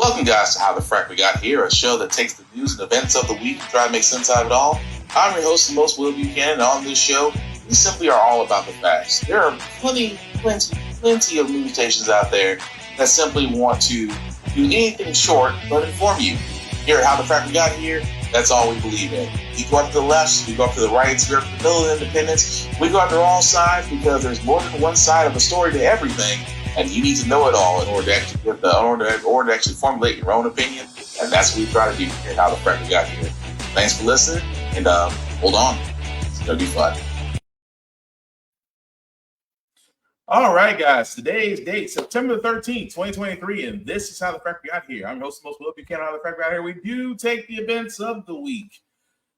Welcome, guys, to How the Frack We Got Here, a show that takes the news and events of the week and try to make sense out of it all. I'm your host, the most Will Buchanan, and on this show, we simply are all about the facts. There are plenty of news stations out there that simply want to do anything short but inform you. Here at How the Frack We Got Here, that's all we believe in. We go up to the left, we go up to the right, we go up to the middle of independence. We go after all sides because there's more than one side of a story to everything. And you need to know it all in order to actually formulate your own opinion. And that's what we try to do here at How the Frack We Got Here. Thanks for listening, and hold on. It's going to be fun. All right, guys. Today's date, September 13th, 2023, and this is How the Frack We Got Here. I'm your host, most Will Buchanan, How the Frack We Got Here. We do take the events of the week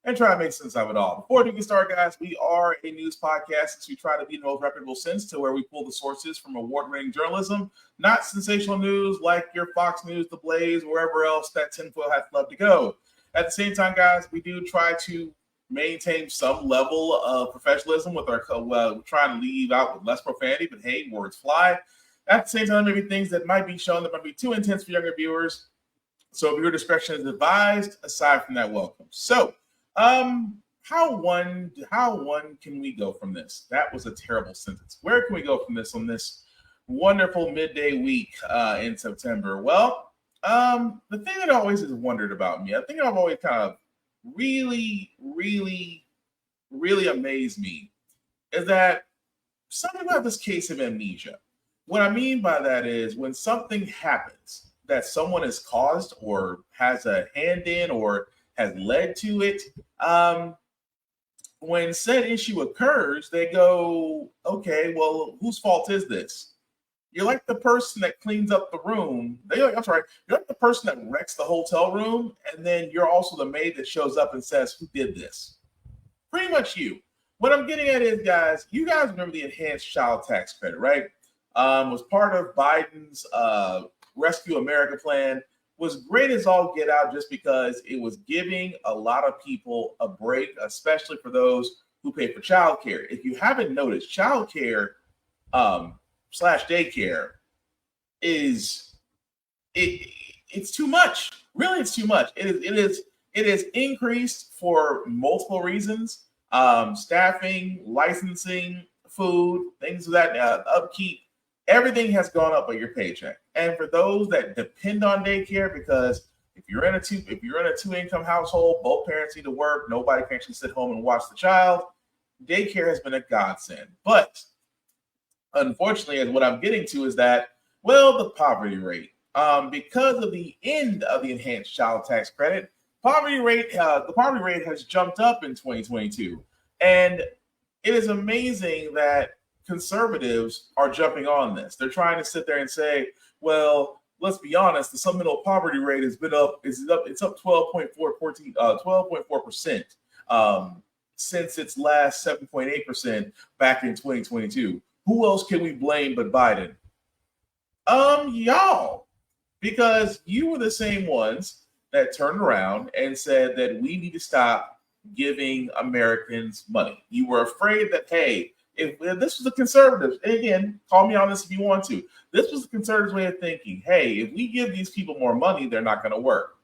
and try to make sense of it all. Before we get started, guys, we are a news podcast, since we try to be in the most reputable sense to where we pull the sources from award-winning journalism, not sensational news like your Fox News, The Blaze, wherever else that tinfoil has loved to go. At the same time, guys, we do try to maintain some level of professionalism with our trying to leave out with less profanity, but hey, words fly. At the same time, maybe things that might be shown that might be too intense for younger viewers. So viewer discretion is advised. Aside from that, welcome. So, how one can we go from this? That was a terrible sentence. Where can we go from this on this wonderful midday week in September? Well, the thing that always has wondered about me, I think I've always kind of really amazed me, is that some people have this case of amnesia. What I mean by that is when something happens that someone has caused or has a hand in or has led to it, when said issue occurs, they go, okay, well, whose fault is this? You're like the person that cleans up the room. You're like the person that wrecks the hotel room, and then you're also the maid that shows up and says, who did this? Pretty much you. What I'm getting at is, guys, you guys remember the enhanced child tax credit, right? Was part of Biden's Rescue America plan. Was great as all get out just because it was giving a lot of people a break, especially for those who pay for childcare. If you haven't noticed, childcare / daycare it's too much. Really, it's too much. It is increased for multiple reasons: staffing, licensing, food, things of that, upkeep. Everything has gone up with your paycheck. And for those that depend on daycare, because if you're in a two-income household, both parents need to work, nobody can actually sit home and watch the child, daycare has been a godsend. But unfortunately, as what I'm getting to is that, well, the poverty rate, because of the end of the enhanced child tax credit, the poverty rate has jumped up in 2022. And it is amazing that conservatives are jumping on this. They're trying to sit there and say, well, let's be honest, the supplemental poverty rate has been up. It's up 12.4% since its last 7.8% back in 2022. Who else can we blame but Biden? Y'all, because you were the same ones that turned around and said that we need to stop giving Americans money. You were afraid that, hey, if this was the conservatives, and again, call me on this if you want to, this was the conservatives' way of thinking. Hey, if we give these people more money, they're not going to work.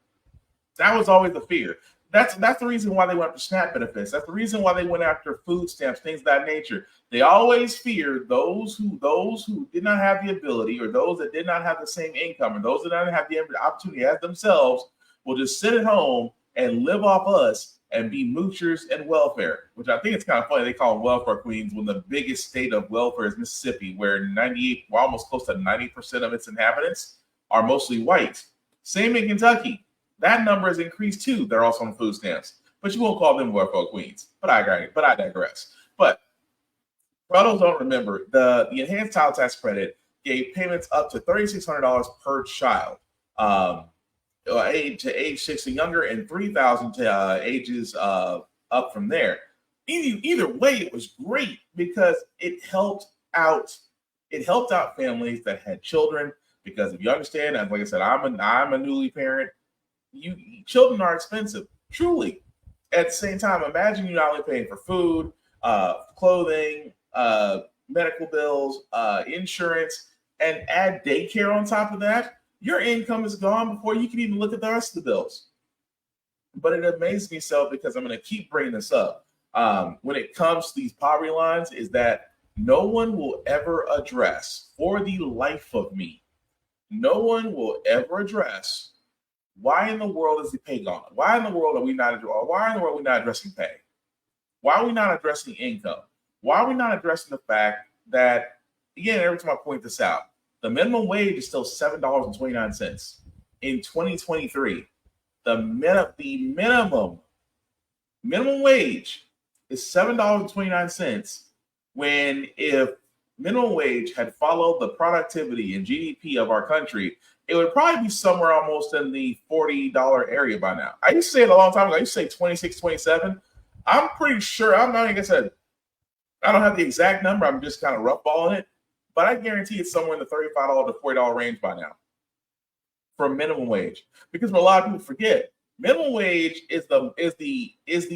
That was always the fear. That's the reason why they went after SNAP benefits. That's the reason why they went after food stamps, things of that nature. They always feared those who did not have the ability, or those that did not have the same income, or those that did not have the opportunity as themselves, will just sit at home and live off us and be moochers and welfare, which I think it's kind of funny. They call them welfare queens when the biggest state of welfare is Mississippi, where almost close to 90% of its inhabitants are mostly white. Same in Kentucky. That number has increased too. They're also on food stamps, but you won't call them welfare queens. But I digress. But for those who don't remember, the enhanced child tax credit gave payments up to $3,600 per child. Age 6 and younger, and $3,000 to ages up from there. Either way, it was great because it helped out families that had children. Because if you understand, like I said, I'm a newly parent. Children are expensive, truly. At the same time, imagine you not only paying for food, clothing, medical bills, insurance, and add daycare on top of that. your income is gone before you can even look at the rest of the bills. But it amazes me so, because I'm going to keep bringing this up. When it comes to these poverty lines, is that no one will ever address, for the life of me, no one will ever address why in the world is the pay gone? Why in the world are we not addressing pay? Why are we not addressing income? Why are we not addressing the fact that, again, every time I point this out, the minimum wage is still $7.29 in 2023. The minimum wage is $7.29, when if minimum wage had followed the productivity and GDP of our country, it would probably be somewhere almost in the $40 area by now. I used to say it a long time ago. I used to say 26, 27. I'm pretty sure, I'm not, like I said, I don't have the exact number. I'm just kind of rough balling it, but I guarantee it's somewhere in the $35 to $40 range by now for minimum wage. Because what a lot of people forget, minimum wage is the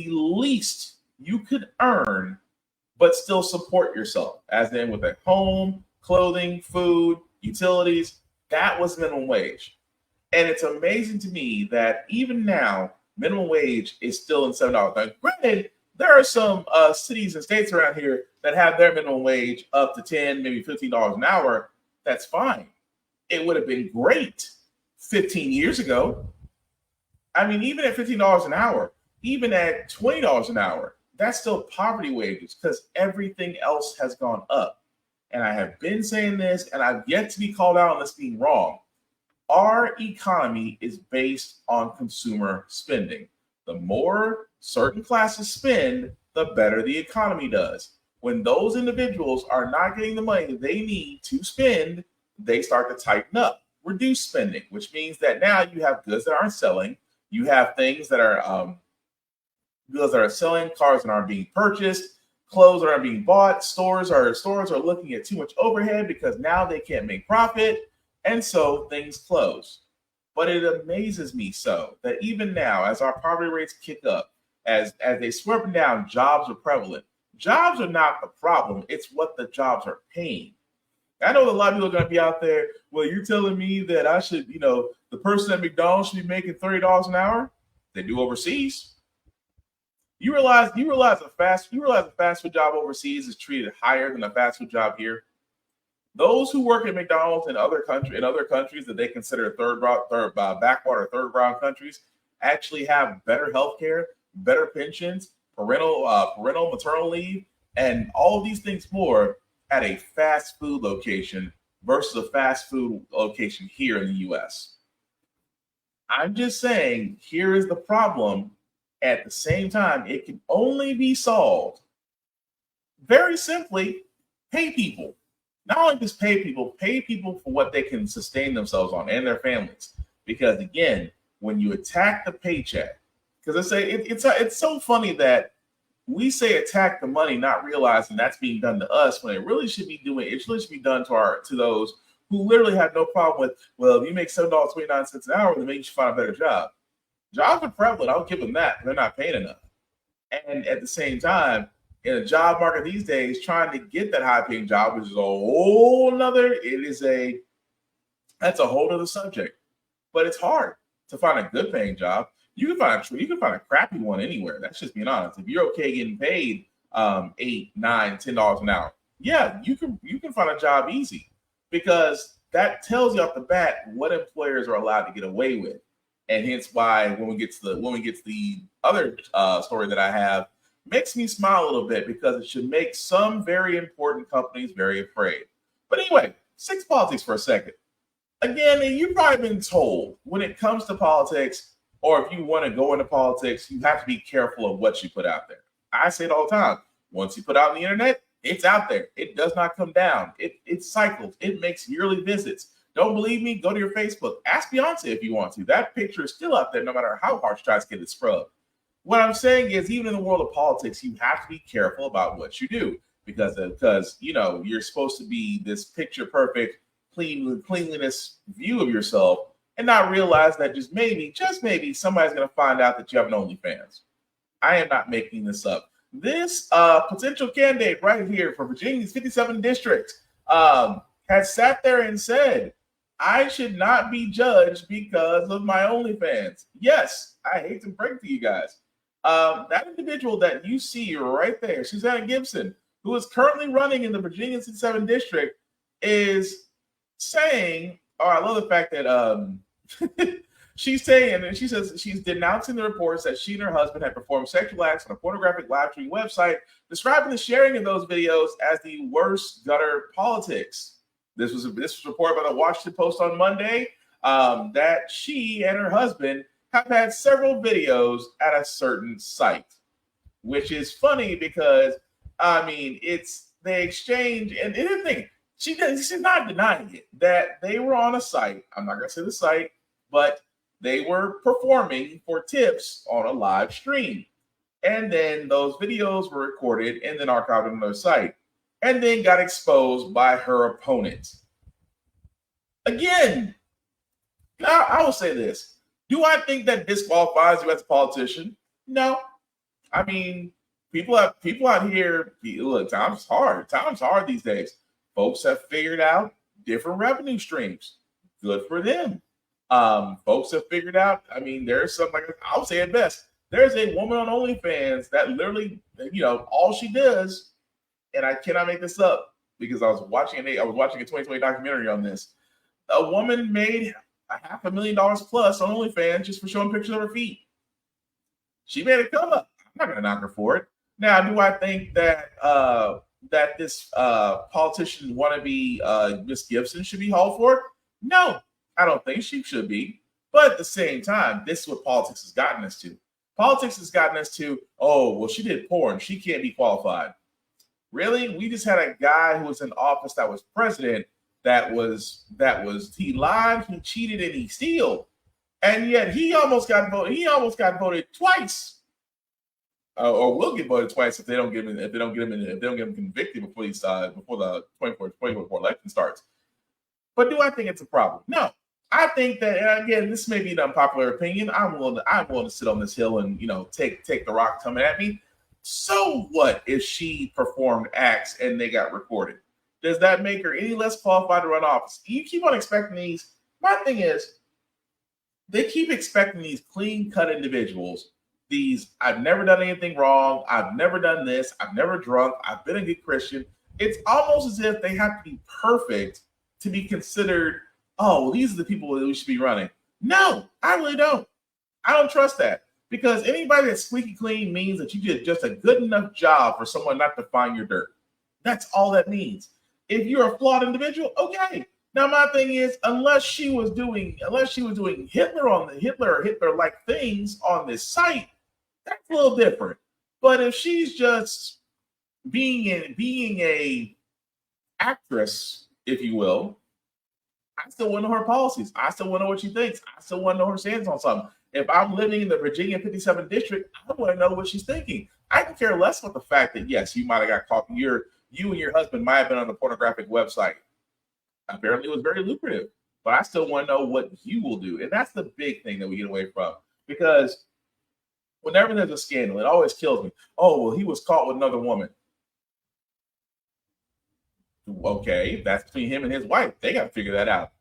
least you could earn but still support yourself, as in with a home, clothing, food, utilities. That was minimum wage. And it's amazing to me that even now, minimum wage is still in $7. Now, granted, there are some cities and states around here that have their minimum wage up to $10, maybe $15 an hour. That's fine. It would have been great 15 years ago. I mean, even at $15 an hour, even at $20 an hour, that's still poverty wages, because everything else has gone up. And I have been saying this, and I've yet to be called out on this being wrong. Our economy is based on consumer spending. The more certain classes spend, the better the economy does. When those individuals are not getting the money that they need to spend, they start to tighten up, reduce spending, which means that now you have goods that aren't selling. You have things that are goods that are selling, cars that aren't being purchased, clothes that aren't being bought. Stores are looking at too much overhead because now they can't make profit, and so things close. But it amazes me so that even now, as our poverty rates kick up, as they swear up and down, jobs are prevalent. Jobs are not the problem. It's what the jobs are paying. I know a lot of people are going to be out there, well, you're telling me that I should, the person at McDonald's should be making $30 an hour? They do overseas. You realize a fast food job overseas is treated higher than a fast food job here. Those who work at McDonald's in other countries that they consider backwater third world countries actually have better health care, better pensions, parental maternal leave, and all of these things more at a fast food location versus a fast food location here in the US. I'm just saying, here is the problem. At the same time, it can only be solved very simply: pay people. Not only just pay people for what they can sustain themselves on and their families. Because again, when you attack the paycheck, because I say it's so funny that we say attack the money, not realizing that's being done to us when it really should be done to those who literally have no problem with, well, if you make $7.29 an hour, then maybe you should find a better job. Jobs are prevalent. I'll give them that. They're not paying enough. And at the same time, in a job market these days, trying to get that high paying job, which is that's a whole other subject. But it's hard to find a good paying job. You can find a crappy one anywhere. That's just being honest. If you're okay getting paid $8, $9, $10 an hour, yeah, you can find a job easy, because that tells you off the bat what employers are allowed to get away with. And hence why when we get to the other story that I have, makes me smile a little bit, because it should make some very important companies very afraid. But anyway, stick to politics for a second. Again, you've probably been told when it comes to politics, or if you want to go into politics, you have to be careful of what you put out there. I say it all the time. Once you put out on the internet, it's out there. It does not come down. It cycles. It makes yearly visits. Don't believe me? Go to your Facebook. Ask Beyonce if you want to. That picture is still out there, no matter how hard she tries to get it scrubbed. What I'm saying is, even in the world of politics, you have to be careful about what you do, because you're supposed to be this picture perfect, cleanliness view of yourself, and not realize that just maybe somebody's going to find out that you have an OnlyFans. I am not making this up. This potential candidate right here for Virginia's 57th district has sat there and said, I should not be judged because of my OnlyFans. Yes, I hate to break to you guys. That individual that you see right there, Susanna Gibson, who is currently running in the Virginia 67 district, is saying, oh, I love the fact that she's saying, and she says she's denouncing the reports that she and her husband had performed sexual acts on a pornographic live stream website, describing the sharing of those videos as the worst gutter politics. This was reported by the Washington Post on Monday that she and her husband have had several videos at a certain site, which is funny because it's they exchange and the thing she's not denying it that they were on a site. I'm not going to say the site, but they were performing for tips on a live stream, and then those videos were recorded and then archived on their site, and then got exposed by her opponent. Again, I will say this. Do I think that disqualifies you as a politician? No. I mean, people out here, look, time's hard. Time's hard these days. Folks have figured out different revenue streams. Good for them. Folks have figured out, there's some, like I'll say it best. There's a woman on OnlyFans that literally, all she does, and I cannot make this up because I was watching a 2020 documentary on this. A woman made $500,000 plus on OnlyFans just for showing pictures of her feet. She made a come up. I'm not going to knock her for it. Now, do I think that that this politician wannabe Miss Gibson should be hauled for it? No, I don't think she should be. But at the same time, this is what politics has gotten us to. Politics has gotten us to, oh, well, she did porn. She can't be qualified. Really? We just had a guy who was in office that was president that was he lied, he cheated, and he steal. And yet he almost got voted twice. Or will get voted twice if they don't get him convicted before the 2024 election starts. But do I think it's a problem? No. I think that, and again, this may be an unpopular opinion. I'm willing to sit on this hill and take the rock coming at me. So what if she performed acts and they got recorded? Does that make her any less qualified to run office? You keep on expecting these. My thing is, they keep expecting these clean-cut individuals. These, I've never done anything wrong. I've never done this. I've never drunk. I've been a good Christian. It's almost as if they have to be perfect to be considered, oh, well, these are the people that we should be running. No, I really don't. I don't trust that. Because anybody that's squeaky clean means that you did just a good enough job for someone not to find your dirt. That's all that means. If you're a flawed individual, okay. Now my thing is, unless she was doing Hitler-like things on this site, that's a little different. But if she's just being a actress, if you will, I still want to know her policies. I still want to know what she thinks. I still want to know her stance on something. If I'm living in the Virginia 57 district, I want to know what she's thinking. I can care less about the fact that, yes, you might have got caught. You and your husband might have been on a pornographic website. Apparently, it was very lucrative. But I still want to know what you will do. And that's the big thing that we get away from. Because whenever there's a scandal, it always kills me. Oh, well, he was caught with another woman. Okay, that's between him and his wife. They got to figure that out.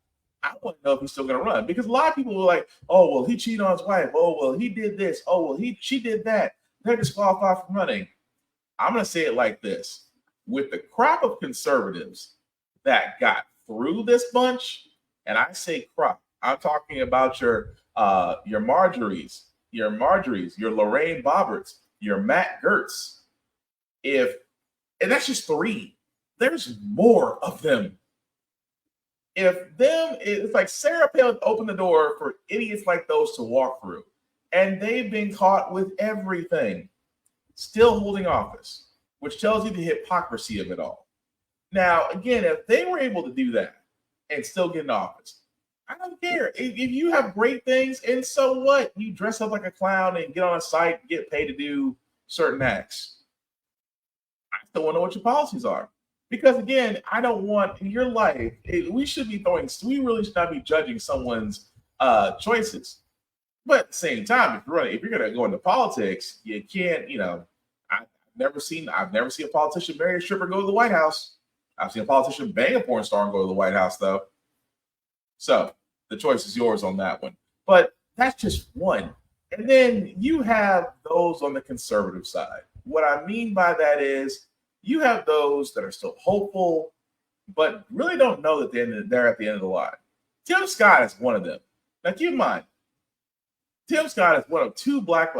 I want to know if he's still going to run. Because a lot of people were like, oh, well, he cheated on his wife. Oh, well, he did this. Oh, well, she did that. They're disqualified from running. I'm going to say it like this. With the crop of conservatives that got through this bunch, and I say crop, I'm talking about your Marjories, your Lorraine Bobberts, your Matt Gertz. And that's just 3. There's more of them. It's like Sarah Palin opened the door for idiots like those to walk through. And they've been caught with everything, still holding office, which tells you the hypocrisy of it all. Now, again, if they were able to do that and still get in office, I don't care. If you have great things, and so what? You dress up like a clown and get on a site and get paid to do certain acts. I still want to know what your policies are. Because, again, I don't want in your life, we really should not be judging someone's choices. But at the same time, if you're going to go into politics, you can't, I've never seen a politician marry a stripper go to the White House. I've seen a politician bang a porn star and go to the White House, though. So the choice is yours on that one. But that's just one. And then you have those on the conservative side. What I mean by that is you have those that are still hopeful, but really don't know that they're at the end of the line. Tim Scott is one of them. Now keep in mind, Tim Scott is one of two black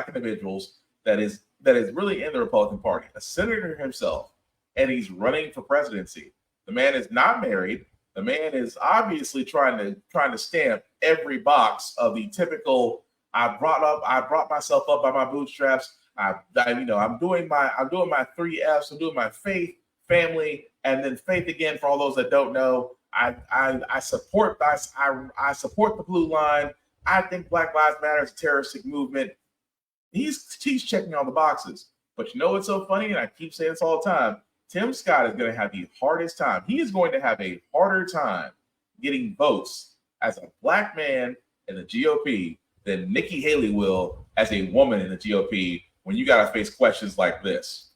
individuals that is really in the Republican Party, a senator himself, and he's running for presidency. The man is not married. The man is obviously trying to stamp every box of the typical I brought myself up by my bootstraps. I'm doing my 3 F's. I'm doing my faith, family, and then faith again for all those that don't know. I support the blue line. I think Black Lives Matter is a terroristic movement. He's checking all the boxes. But you know what's so funny? And I keep saying this all the time. Tim Scott is going to have the hardest time. He is going to have a harder time getting votes as a black man in the GOP than Nikki Haley will as a woman in the GOP when you got to face questions like this.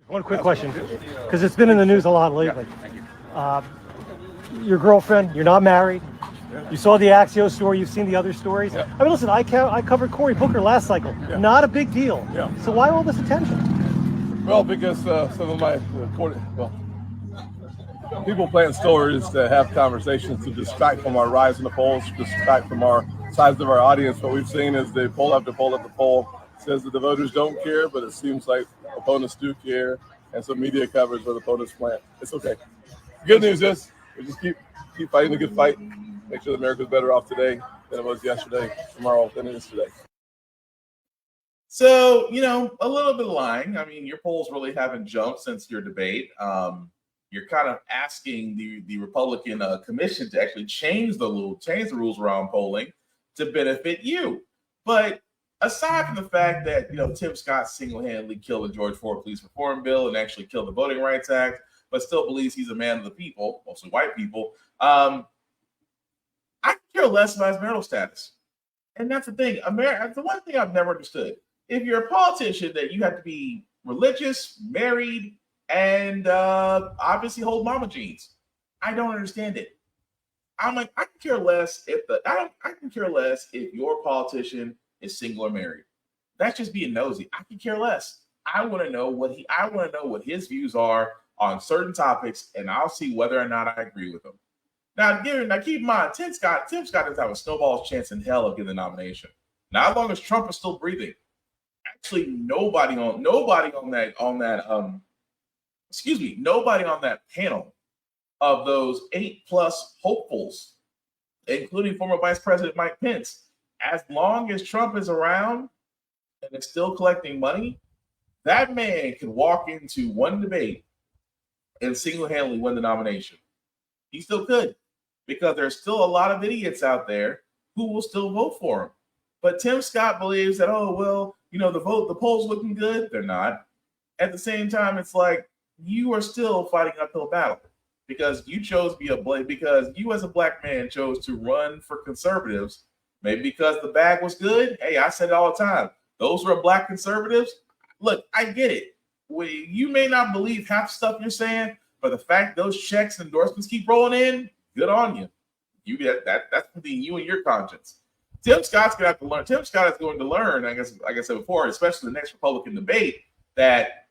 One quick question, because it's been in the news a lot lately. Your girlfriend, you're not married. You saw the Axios story. You've seen the other stories. I mean, listen, I covered Cory Booker last cycle. Not a big deal. So why all this attention? Well, because some of my people playing stories to have conversations to distract from our rise in the polls, distract from our size of our audience. What we've seen is the poll after poll after poll says that the voters don't care, but it seems like opponents do care, and some media coverage where the opponents plant. It's okay. The good news is we just keep fighting the good fight. Make sure that America's better off today than it was yesterday, tomorrow than it is today. So, a little bit of lying. I mean, your polls really haven't jumped since your debate. You're kind of asking the Republican commission to actually change the rules around polling to benefit you. But aside from the fact that, Tim Scott single-handedly killed the George Floyd Police Reform Bill and actually killed the Voting Rights Act, but still believes he's a man of the people, mostly white people, I care less about his marital status. And that's the thing. The one thing I've never understood. If you're a politician, that you have to be religious, married, and obviously hold mama jeans. I don't understand it. I'm like, I can care less if your politician is single or married. That's just being nosy. I can care less. I want to know what his views are on certain topics, and I'll see whether or not I agree with him. Now keep in mind, Tim Scott doesn't have a snowball's chance in hell of getting the nomination. Not as long as Trump is still breathing. Actually, nobody on that panel of those 8+ hopefuls, including former Vice President Mike Pence, as long as Trump is around and is still collecting money, that man can walk into one debate and single-handedly win the nomination. He still could, because there's still a lot of idiots out there who will still vote for him. But Tim Scott believes that, the polls looking good. They're not. At the same time, it's like you are still fighting an uphill battle because you chose because you as a black man chose to run for conservatives, maybe because the bag was good. Hey, I said it all the time. Those were black conservatives. Look, I get it. You may not believe half the stuff you're saying, but the fact those checks and endorsements keep rolling in, good on you. You get that. That's between you and your conscience. Tim Scott's going to have to learn. Tim Scott is going to learn, I guess, like I said before, especially the next Republican debate, that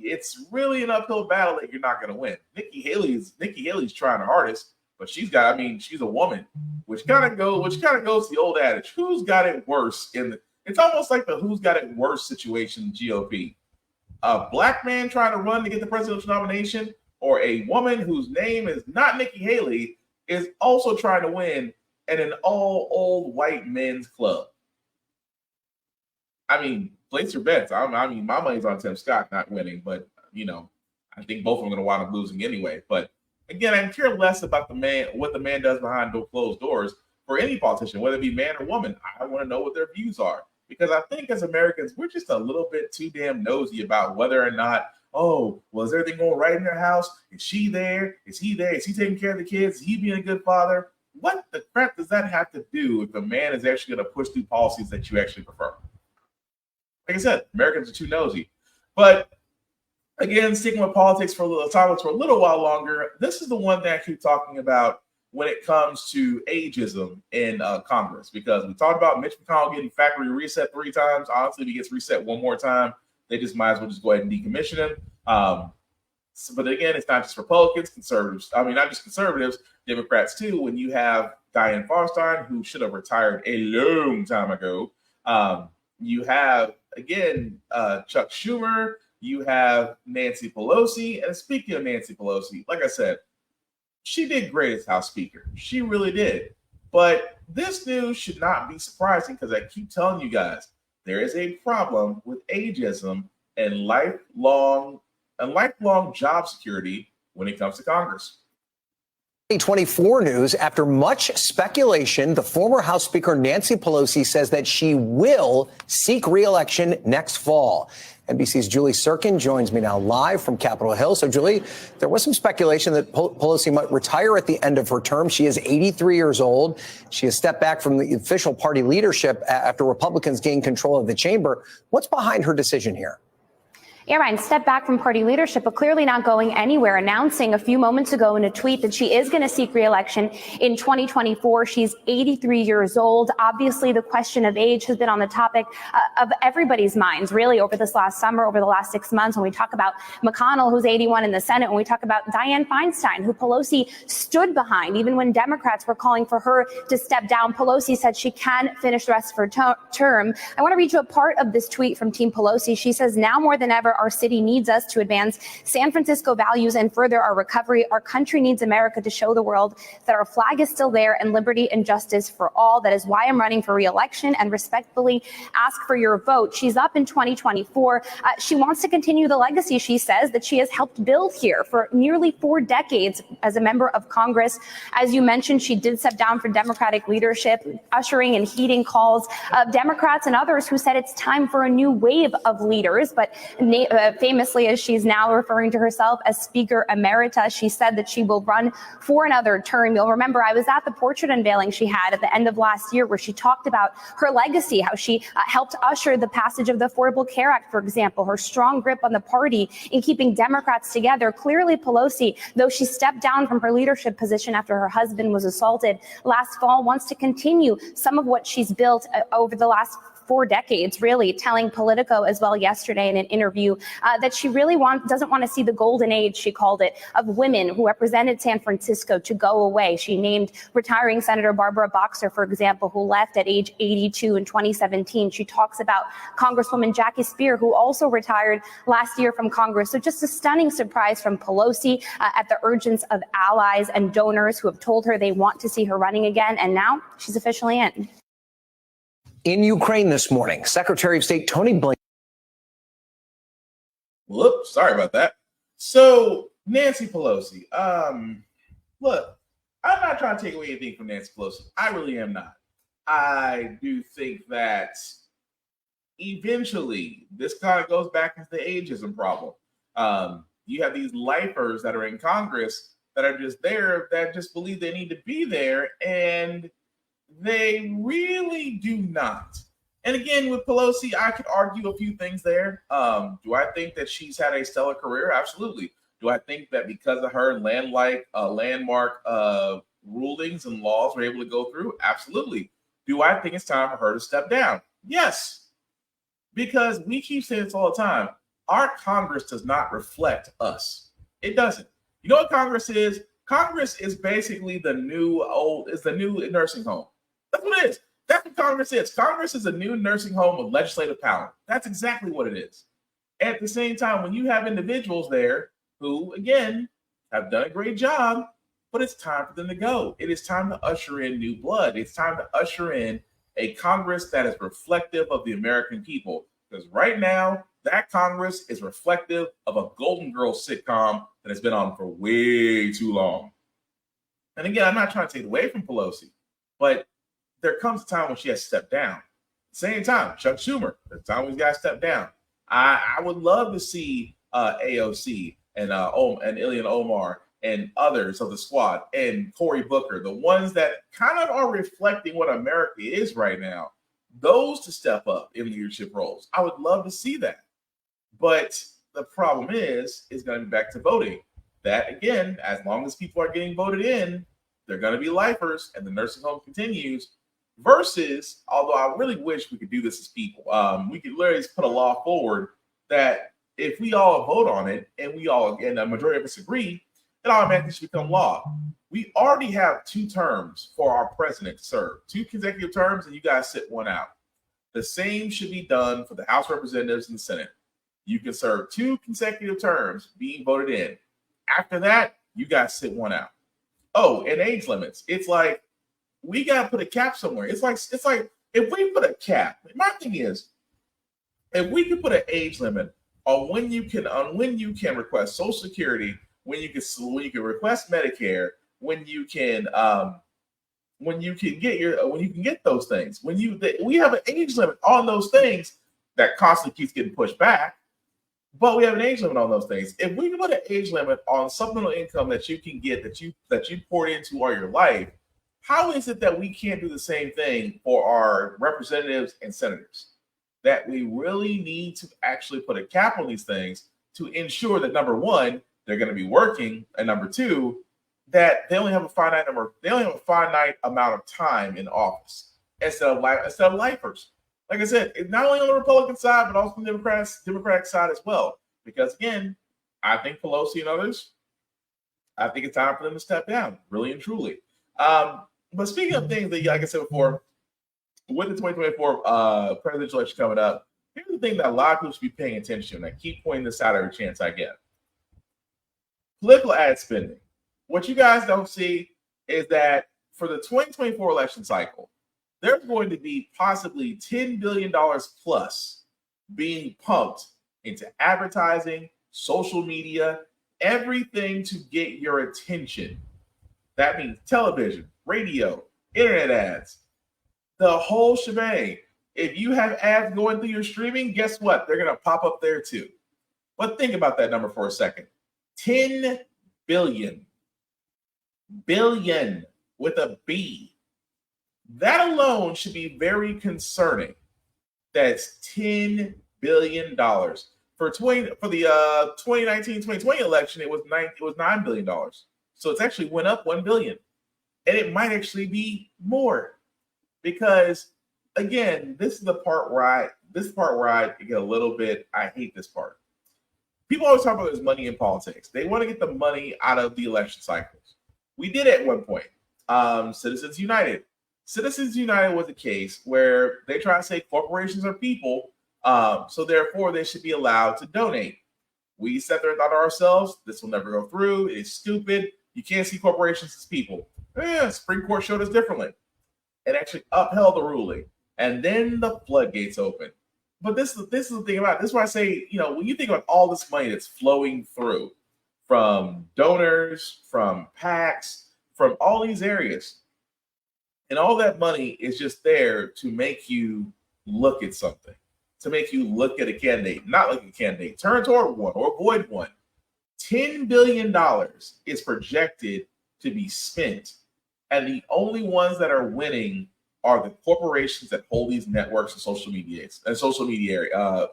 it's really an uphill battle that you're not going to win. Nikki Haley's trying her hardest, but she's a woman, which kind of goes to the old adage: who's got it worse? It's almost like the who's got it worse situation in GOP. A black man trying to run to get the presidential nomination, or a woman whose name is not Nikki Haley is also trying to win at an all old white men's club. I mean, place your bets. My money's on Tim Scott not winning, but I think both of them are going to wind up losing anyway. But again, I care less about what the man does behind closed doors for any politician, whether it be man or woman. I want to know what their views are, because I think as Americans, we're just a little bit too damn nosy about whether or not, is everything going right in their house? Is she there? Is he there? Is he taking care of the kids? Is he being a good father? What the crap does that have to do if a man is actually going to push through policies that you actually prefer? Like I said, Americans are too nosy. But again, sticking with politics for a little while longer, this is the one thing I keep talking about when it comes to ageism in Congress, because we talked about Mitch McConnell getting factory reset 3 times. Honestly, if he gets reset one more time, they just might as well just go ahead and decommission him. But again, it's not just Republicans, conservatives. I mean, not just conservatives, Democrats too. When you have Dianne Feinstein, who should have retired a long time ago, you have, again, Chuck Schumer, you have Nancy Pelosi. And speaking of Nancy Pelosi, like I said, she did great as House Speaker. She really did. But this news should not be surprising, because I keep telling you guys, there is a problem with ageism and lifelong job security when it comes to Congress. 2024 news. After much speculation, the former House Speaker Nancy Pelosi says that she will seek re-election next fall. NBC's Julie Sirkin joins me now live from Capitol Hill. So, Julie, there was some speculation that Pelosi might retire at the end of her term. She is 83 years old. She has stepped back from the official party leadership after Republicans gained control of the chamber. What's behind her decision here? Yeah, Ryan, step back from party leadership, but clearly not going anywhere, announcing a few moments ago in a tweet that she is going to seek re-election in 2024. She's 83 years old. Obviously, the question of age has been on the topic of everybody's minds, really, over this last summer, over the last 6 months. When we talk about McConnell, who's 81 in the Senate, when we talk about Dianne Feinstein, who Pelosi stood behind, even when Democrats were calling for her to step down, Pelosi said she can finish the rest of her term. I want to read you a part of this tweet from Team Pelosi. She says, "Now more than ever, our city needs us to advance San Francisco values and further our recovery. Our country needs America to show the world that our flag is still there and liberty and justice for all. That is why I'm running for re-election and respectfully ask for your vote." She's up in 2024. She wants to continue the legacy, she says, that she has helped build here for nearly 4 decades as a member of Congress. As you mentioned, she did step down for Democratic leadership, ushering and heeding calls of Democrats and others who said it's time for a new wave of leaders. But famously, as she's now referring to herself as Speaker Emerita, she said that she will run for another term. You'll remember I was at the portrait unveiling she had at the end of last year, where she talked about her legacy, how she helped usher the passage of the Affordable Care Act, for example, her strong grip on the party in keeping Democrats together. Clearly, Pelosi, though she stepped down from her leadership position after her husband was assaulted last fall, wants to continue some of what she's built over the last 4 decades, really, telling Politico as well yesterday in an interview that she really doesn't want to see the golden age, she called it, of women who represented San Francisco to go away. She named retiring Senator Barbara Boxer, for example, who left at age 82 in 2017. She talks about Congresswoman Jackie Speer, who also retired last year from Congress. So just a stunning surprise from Pelosi at the urgence of allies and donors who have told her they want to see her running again. And now she's officially in. In Ukraine this morning, Secretary of State Tony Blinken. Whoops, sorry about that. So, Nancy Pelosi, look, I'm not trying to take away anything from Nancy Pelosi. I really am not. I do think that eventually this kind of goes back into the ageism problem. You have these lifers that are in Congress that are just there, that just believe they need to be there, and they really do not. And again, with Pelosi, I could argue a few things there. Do I think that she's had a stellar career? Absolutely. Do I think that because of her landmark rulings and laws were able to go through? Absolutely. Do I think it's time for her to step down? Yes. Because we keep saying this all the time. Our Congress does not reflect us. It doesn't. You know what Congress is? Congress is basically the new nursing home. That's what it is. That's what Congress is. Congress is a new nursing home with legislative power. That's exactly what it is. At the same time, when you have individuals there who, again, have done a great job, but it's time for them to go. It is time to usher in new blood. It's time to usher in a Congress that is reflective of the American people. Because right now, that Congress is reflective of a Golden Girls sitcom that has been on for way too long. And again, I'm not trying to take it away from Pelosi, but there comes a time when she has to step down. Same time, Chuck Schumer, the time when he's got to step down. I would love to see AOC and Ilhan Omar and others of the squad and Cory Booker, the ones that kind of are reflecting what America is right now, those to step up in leadership roles. I would love to see that. But the problem is going to be back to voting. That, again, as long as people are getting voted in, they're going to be lifers, and the nursing home continues. Versus, although I really wish we could do this as people, we could literally just put a law forward that if we all vote on it and a majority of us agree, it automatically should become law. We already have 2 terms for our president to serve, 2 consecutive terms, and you guys sit one out. The same should be done for the House of Representatives and the Senate. You can serve 2 consecutive terms being voted in. After that, you guys sit one out. Oh, and age limits. It's like we gotta put a cap somewhere. It's like if we put a cap. My thing is, if we could put an age limit on when you can request Social Security, when you can request Medicare, when you can get those things, we have an age limit on those things that constantly keeps getting pushed back. But we have an age limit on those things. If we can put an age limit on supplemental income that you can get that you poured into all your life, how is it that we can't do the same thing for our representatives and senators? That we really need to actually put a cap on these things to ensure that, number one, they're going to be working, and number two, that they only have a finite amount of time in office instead of lifers. Like I said, it's not only on the Republican side, but also on the Democratic side as well. Because again, I think Pelosi and others, I think it's time for them to step down, really and truly. But speaking of things that, like I said before, with the 2024 presidential election coming up, here's the thing that a lot of people should be paying attention to, and I keep pointing this out every chance I get. Political ad spending. What you guys don't see is that for the 2024 election cycle, there's going to be possibly $10 billion plus being pumped into advertising, social media, everything to get your attention. That means television, radio, internet ads, the whole shebang. If you have ads going through your streaming, guess what? They're going to pop up there too. But think about that number for a second. 10 billion. Billion with a B. That alone should be very concerning. That's $10 billion. For the 2019-2020 election, it was $9 billion. So it's actually went up $1 billion. And it might actually be more. Because again, this is the part where I get a little bit, I hate this part. People always talk about there's money in politics. They want to get the money out of the election cycles. We did it at one point. Citizens United. Citizens United was a case where they try to say corporations are people, so therefore they should be allowed to donate. We sat there and thought to ourselves, this will never go through. It's stupid. You can't see corporations as people. Supreme Court showed us differently. It actually upheld the ruling. And then the floodgates opened. But this is the thing about it. This is why I say, when you think about all this money that's flowing through from donors, from PACs, from all these areas, and all that money is just there to make you look at something, to make you look at a candidate, not like a candidate, turn toward one or avoid one. $10 billion is projected to be spent. And the only ones that are winning are the corporations that hold these networks and social media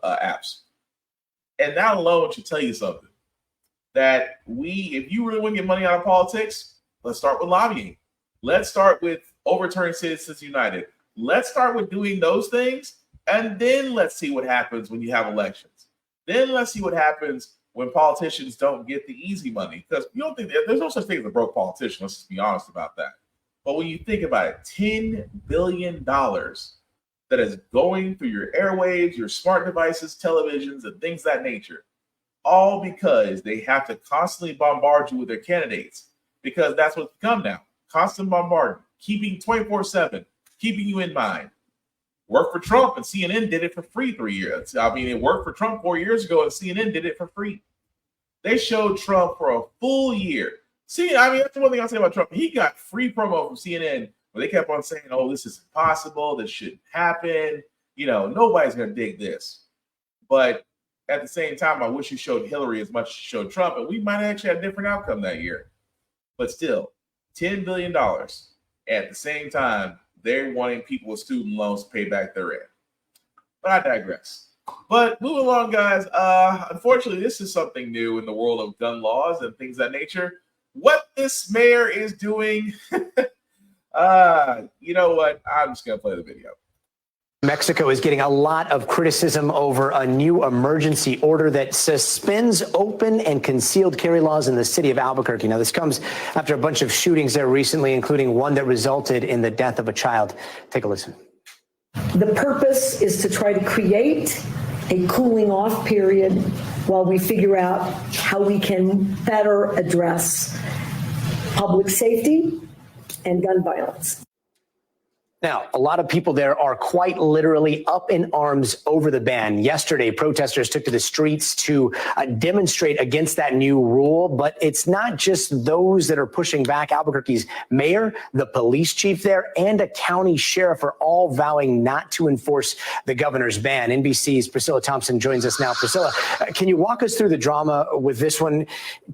apps. And that alone should tell you something. That if you really want to get money out of politics, let's start with lobbying. Let's start with overturning Citizens United. Let's start with doing those things, and then let's see what happens when you have elections. Then let's see what happens when politicians don't get the easy money. Because you don't think there's no such thing as a broke politician. Let's just be honest about that. But when you think about it, $10 billion that is going through your airwaves, your smart devices, televisions, and things of that nature, all because they have to constantly bombard you with their candidates, because that's what's become now. Constant bombardment, keeping 24/7, keeping you in mind. Worked for Trump, and CNN did it for free 3 years. I mean, it worked for Trump 4 years ago, and CNN did it for free. They showed Trump for a full year. See, I mean, that's the one thing I'll say about Trump. He got free promo from CNN where they kept on saying, oh, this is impossible. This shouldn't happen. Nobody's going to dig this. But at the same time, I wish you showed Hillary as much as you showed Trump, and we might actually have a different outcome that year. But still, $10 billion. At the same time, they're wanting people with student loans to pay back their rent. But I digress. But moving along, guys. Unfortunately, this is something new in the world of gun laws and things of that nature. what this mayor is doing, you know what? I'm just going to play the video. Mexico is getting a lot of criticism over a new emergency order that suspends open and concealed carry laws in the city of Albuquerque. Now, this comes after a bunch of shootings there recently, including one that resulted in the death of a child. Take a listen. The purpose is to try to create a cooling off period while we figure out how we can better address public safety and gun violence. Now, a lot of people there are quite literally up in arms over the ban. Yesterday, protesters took to the streets to demonstrate against that new rule. But it's not just those that are pushing back. Albuquerque's mayor, the police chief there, and a county sheriff are all vowing not to enforce the governor's ban. NBC's Priscilla Thompson joins us now. Priscilla, can you walk us through the drama with this one?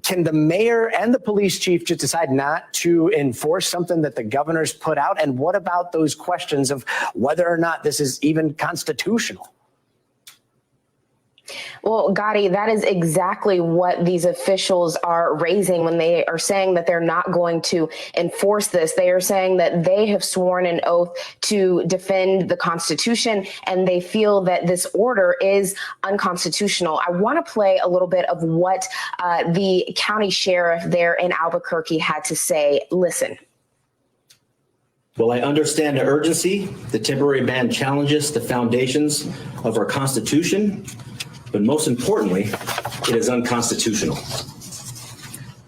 Can the mayor and the police chief just decide not to enforce something that the governor's put out? And what about those questions of whether or not this is even constitutional? Well, Gotti, that is exactly what these officials are raising when they are saying that they're not going to enforce this. They are saying that they have sworn an oath to defend the Constitution, and they feel that this order is unconstitutional. I want to play a little bit of what the county sheriff there in Albuquerque had to say. Listen. While I understand the urgency, the temporary ban challenges the foundations of our Constitution, but most importantly, it is unconstitutional.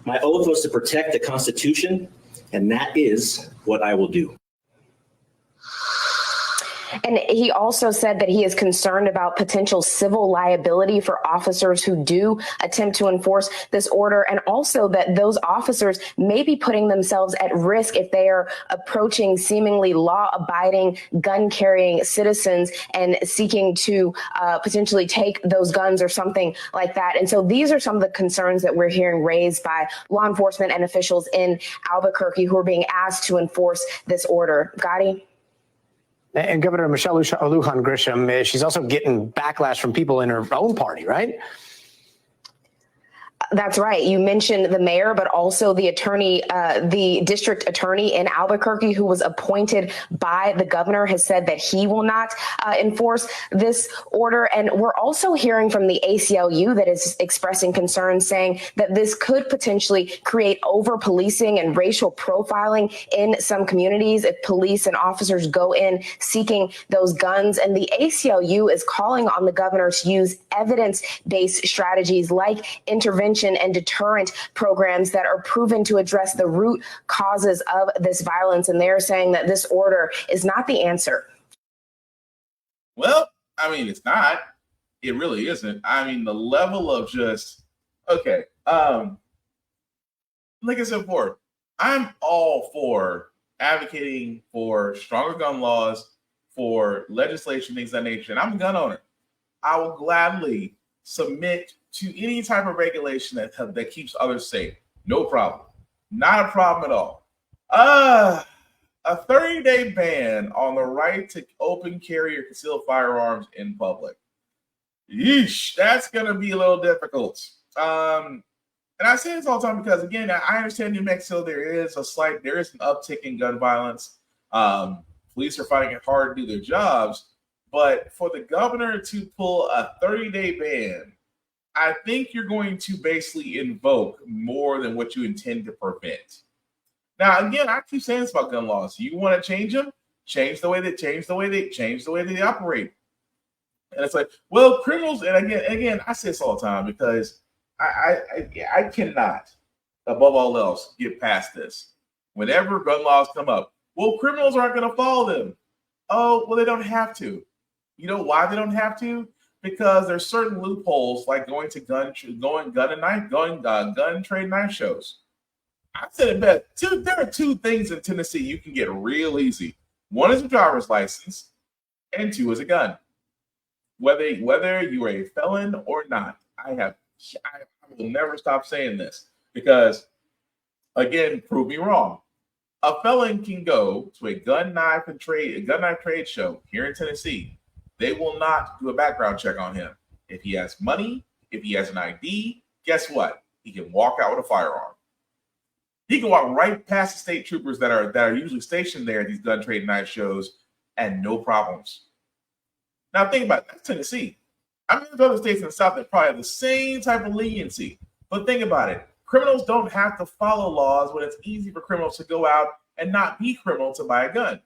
My oath was to protect the Constitution, and that is what I will do. And he also said that he is concerned about potential civil liability for officers who do attempt to enforce this order, and also that those officers may be putting themselves at risk if they are approaching seemingly law-abiding, gun-carrying citizens and seeking to potentially take those guns or something like that. And so these are some of the concerns that we're hearing raised by law enforcement and officials in Albuquerque who are being asked to enforce this order. Gotti? And Governor Michelle Lujan Grisham, she's also getting backlash from people in her own party, right? That's right. You mentioned the mayor, but also the attorney, the district attorney in Albuquerque, who was appointed by the governor, has said that he will not enforce this order. And we're also hearing from the ACLU that is expressing concerns, saying that this could potentially create over-policing and racial profiling in some communities if police and officers go in seeking those guns. And the ACLU is calling on the governor to use evidence-based strategies like intervention and deterrent programs that are proven to address the root causes of this violence. And they're saying that this order is not the answer. Well, I mean, it's not. It really isn't. I mean, the level of just, okay. Like I said before, I'm all for advocating for stronger gun laws, for legislation, things of that nature. And I'm a gun owner. I will gladly submit to any type of regulation that keeps others safe. No problem. Not a problem at all. A 30-day ban on the right to open carry or conceal firearms in public. Yeesh, that's going to be a little difficult. And I say this all the time because, again, I understand New Mexico, there is an uptick in gun violence. Police are fighting it hard to do their jobs. But for the governor to pull a 30-day ban, I think you're going to basically invoke more than what you intend to prevent. Now, again, I keep saying this about gun laws. You want to change them? Change the way they operate. And it's like, well, criminals, and again, I say this all the time because I cannot, above all else, get past this. Whenever gun laws come up, well, criminals aren't going to follow them. Oh, well, they don't have to. You know why they don't have to? Because there's certain loopholes, like going gun trade knife shows. I said it best. There are two things in Tennessee you can get real easy. One is a driver's license, and two is a gun. Whether you are a felon or not, I will never stop saying this because, again, prove me wrong. A felon can go to a gun knife trade show here in Tennessee. They will not do a background check on him. If he has money, if he has an ID, guess what? He can walk out with a firearm. He can walk right past the state troopers that are usually stationed there at these gun trade night shows and no problems. Now think about it. That's Tennessee. I mean, there's other states in the South that probably have the same type of leniency. But think about it. Criminals don't have to follow laws when it's easy for criminals to go out and not be criminal to buy a gun.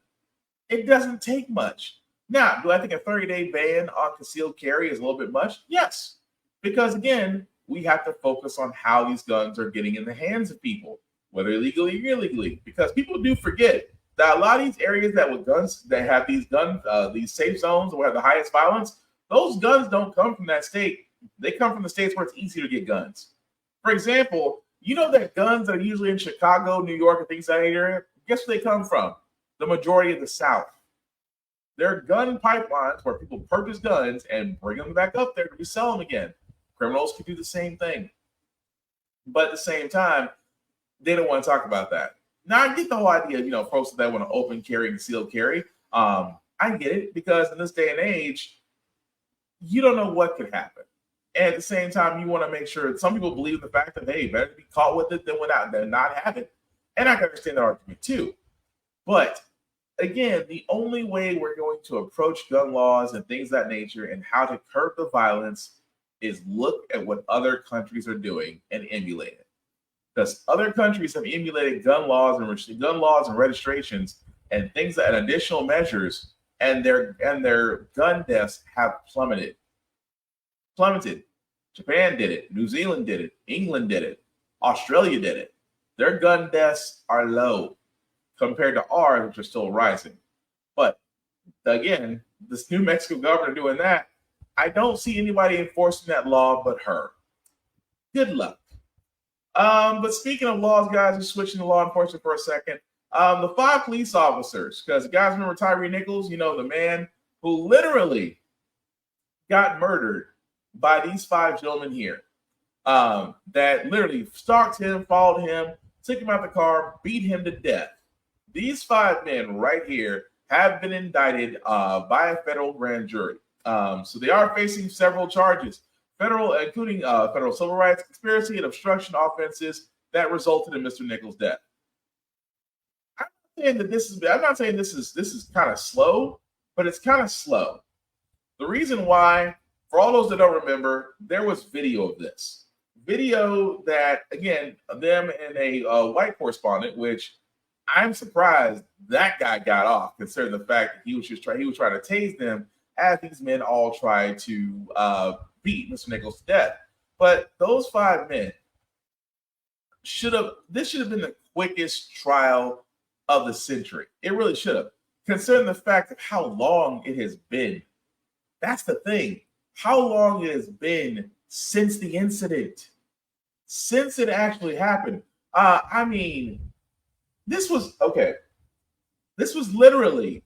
It doesn't take much. Now, do I think a 30-day ban on concealed carry is a little bit much? Yes. Because again, we have to focus on how these guns are getting in the hands of people, whether illegally or illegally. Because people do forget that a lot of these areas that with guns that have these safe zones or have the highest violence, those guns don't come from that state. They come from the states where it's easier to get guns. For example, you know that guns that are usually in Chicago, New York, and things like that area, guess where they come from? The majority of the South. There are gun pipelines where people purchase guns and bring them back up there to resell them again. Criminals can do the same thing. But at the same time, they don't want to talk about that. Now, I get the whole idea, folks that want to open carry, concealed carry. I get it, because in this day and age, you don't know what could happen. And at the same time, you want to make sure. Some people believe in the fact that, hey, better to be caught with it than not have it. And I can understand that argument too. But again, the only way we're going to approach gun laws and things of that nature and how to curb the violence is look at what other countries are doing and emulate it. Because other countries have emulated gun laws and registrations and things and additional measures, and their gun deaths have plummeted. Japan did it. New Zealand did it. England did it. Australia did it. Their gun deaths are low compared to ours, which are still rising. But again, this New Mexico governor doing that, I don't see anybody enforcing that law but her. Good luck. But speaking of laws, guys, we're switching to law enforcement for a second. The 5 police officers, because you guys remember Tyree Nichols, the man who literally got murdered by these 5 gentlemen here, that literally stalked him, followed him, took him out the car, beat him to death. These 5 men right here have been indicted by a federal grand jury. So they are facing several charges, including federal civil rights, conspiracy, and obstruction offenses that resulted in Mr. Nichols' death. I'm not saying this is kind of slow, but it's kind of slow. The reason why, for all those that don't remember, there was video of this. Video that, again, them and a white correspondent, which I'm surprised that guy got off, considering the fact that he was trying to tase them as these men all tried to beat Mr. Nichols to death. But those 5 men should have been the quickest trial of the century. It really should have, considering the fact of how long it has been. That's the thing. How long it has been since the incident, since it actually happened. This was literally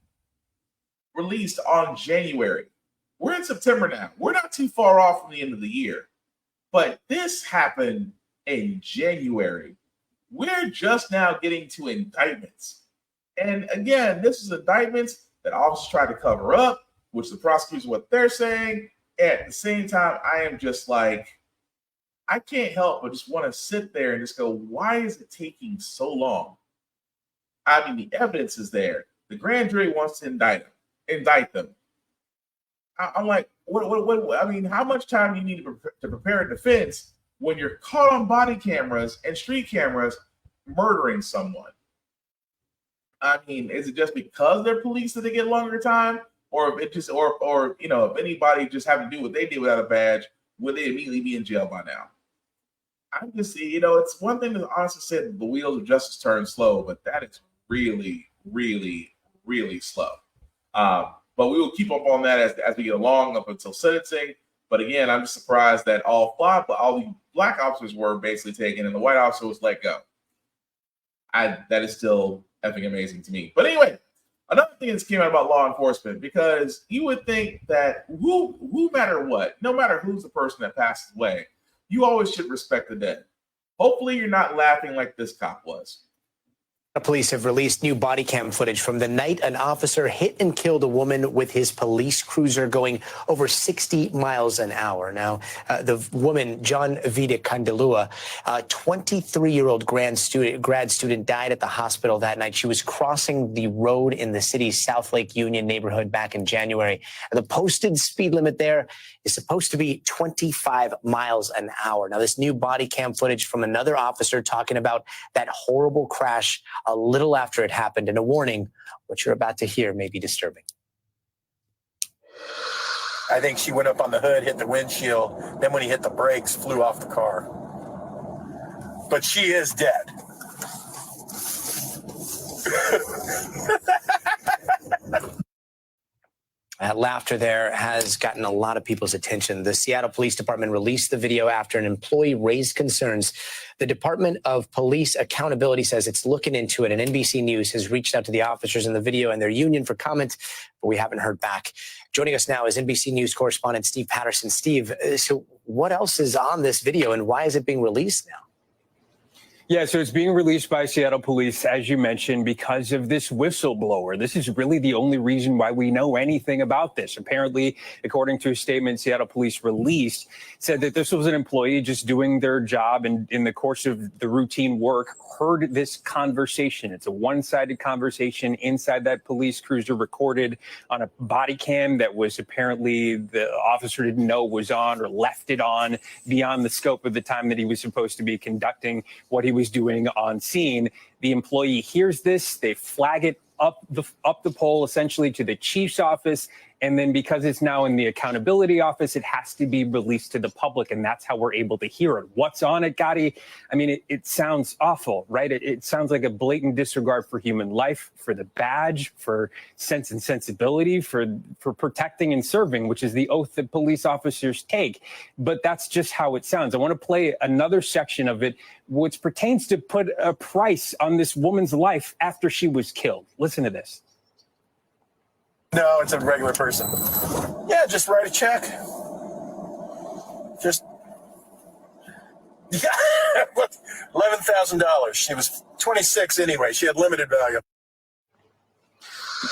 released on January. We're in September now. We're not too far off from the end of the year, but this happened in January. We're just now getting to indictments. And again, this is indictments that officers try to cover up, which the prosecutors, what they're saying. At the same time, I am just like, I can't help but just want to sit there and just go, why is it taking so long? I mean, the evidence is there. The grand jury wants to indict them. I'm like, what? I mean, how much time do you need to prepare a defense when you're caught on body cameras and street cameras murdering someone? I mean, is it just because they're police that they get longer time? Or if it just, or if anybody just having to do what they did without a badge, would they immediately be in jail by now? I'm just, it's one thing to honestly say the wheels of justice turn slow, but that is really, really, really slow. But we will keep up on that as we get along up until sentencing. But again, I'm just surprised that all the black officers were basically taken and the white officer was let go. That is still effing amazing to me. But anyway, another thing that's came out about law enforcement, because you would think that no matter what, no matter who's the person that passes away, you always should respect the dead. Hopefully you're not laughing like this cop was. Police have released new body cam footage from the night an officer hit and killed a woman with his police cruiser going over 60 miles an hour. Now, the woman, John Vida Candelua, a 23-year-old grad student, died at the hospital that night. She was crossing the road in the city's South Lake Union neighborhood back in January. The posted speed limit there is supposed to be 25 miles an hour. Now, this new body cam footage from another officer talking about that horrible crash a little after it happened, and a warning, what you're about to hear may be disturbing. I think she went up on the hood, hit the windshield, then when he hit the brakes, flew off the car. But she is dead. That laughter there has gotten a lot of people's attention. The Seattle Police Department released the video after an employee raised concerns. The Department of Police Accountability says it's looking into it, and NBC News has reached out to the officers in the video and their union for comment, but we haven't heard back. Joining us now is NBC News correspondent Steve Patterson. Steve, so what else is on this video, and why is it being released now? Yeah, so it's being released by Seattle Police, as you mentioned, because of this whistleblower. This is really the only reason why we know anything about this. Apparently, according to a statement Seattle Police released, said that this was an employee just doing their job and in the course of the routine work, heard this conversation. It's a one-sided conversation inside that police cruiser recorded on a body cam that was apparently the officer didn't know was on or left it on beyond the scope of the time that he was supposed to be conducting what he was doing on scene. The employee hears this, they flag it up the pole essentially to the chief's office. And then because it's now in the accountability office, it has to be released to the public. And that's how we're able to hear it. What's on it, Gotti? I mean, it sounds awful, right? It sounds like a blatant disregard for human life, for the badge, for sense and sensibility, for protecting and serving, which is the oath that police officers take. But that's just how it sounds. I want to play another section of it, which pertains to put a price on this woman's life after she was killed. Listen to this. No, it's a regular person. Yeah, just write a check. Just $11,000. She was 26 anyway. She had limited value.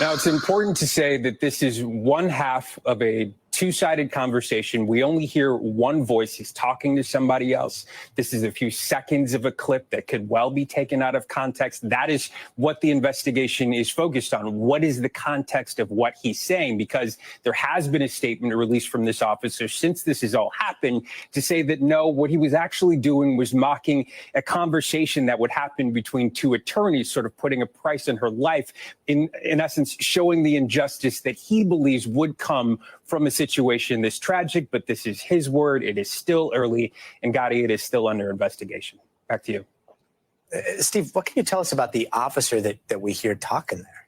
Now, it's important to say that this is one half of a two-sided conversation. We only hear one voice. He's talking to somebody else. This is a few seconds of a clip that could well be taken out of context. That is what the investigation is focused on. What is the context of what he's saying? Because there has been a statement released from this officer since this has all happened to say that no, what he was actually doing was mocking a conversation that would happen between two attorneys, sort of putting a price on her life, in essence, showing the injustice that he believes would come from a situation this tragic. But this is his word. It is still early, and Gotti, it is still under investigation. Back to you. Steve, what can you tell us about the officer that we hear talking there?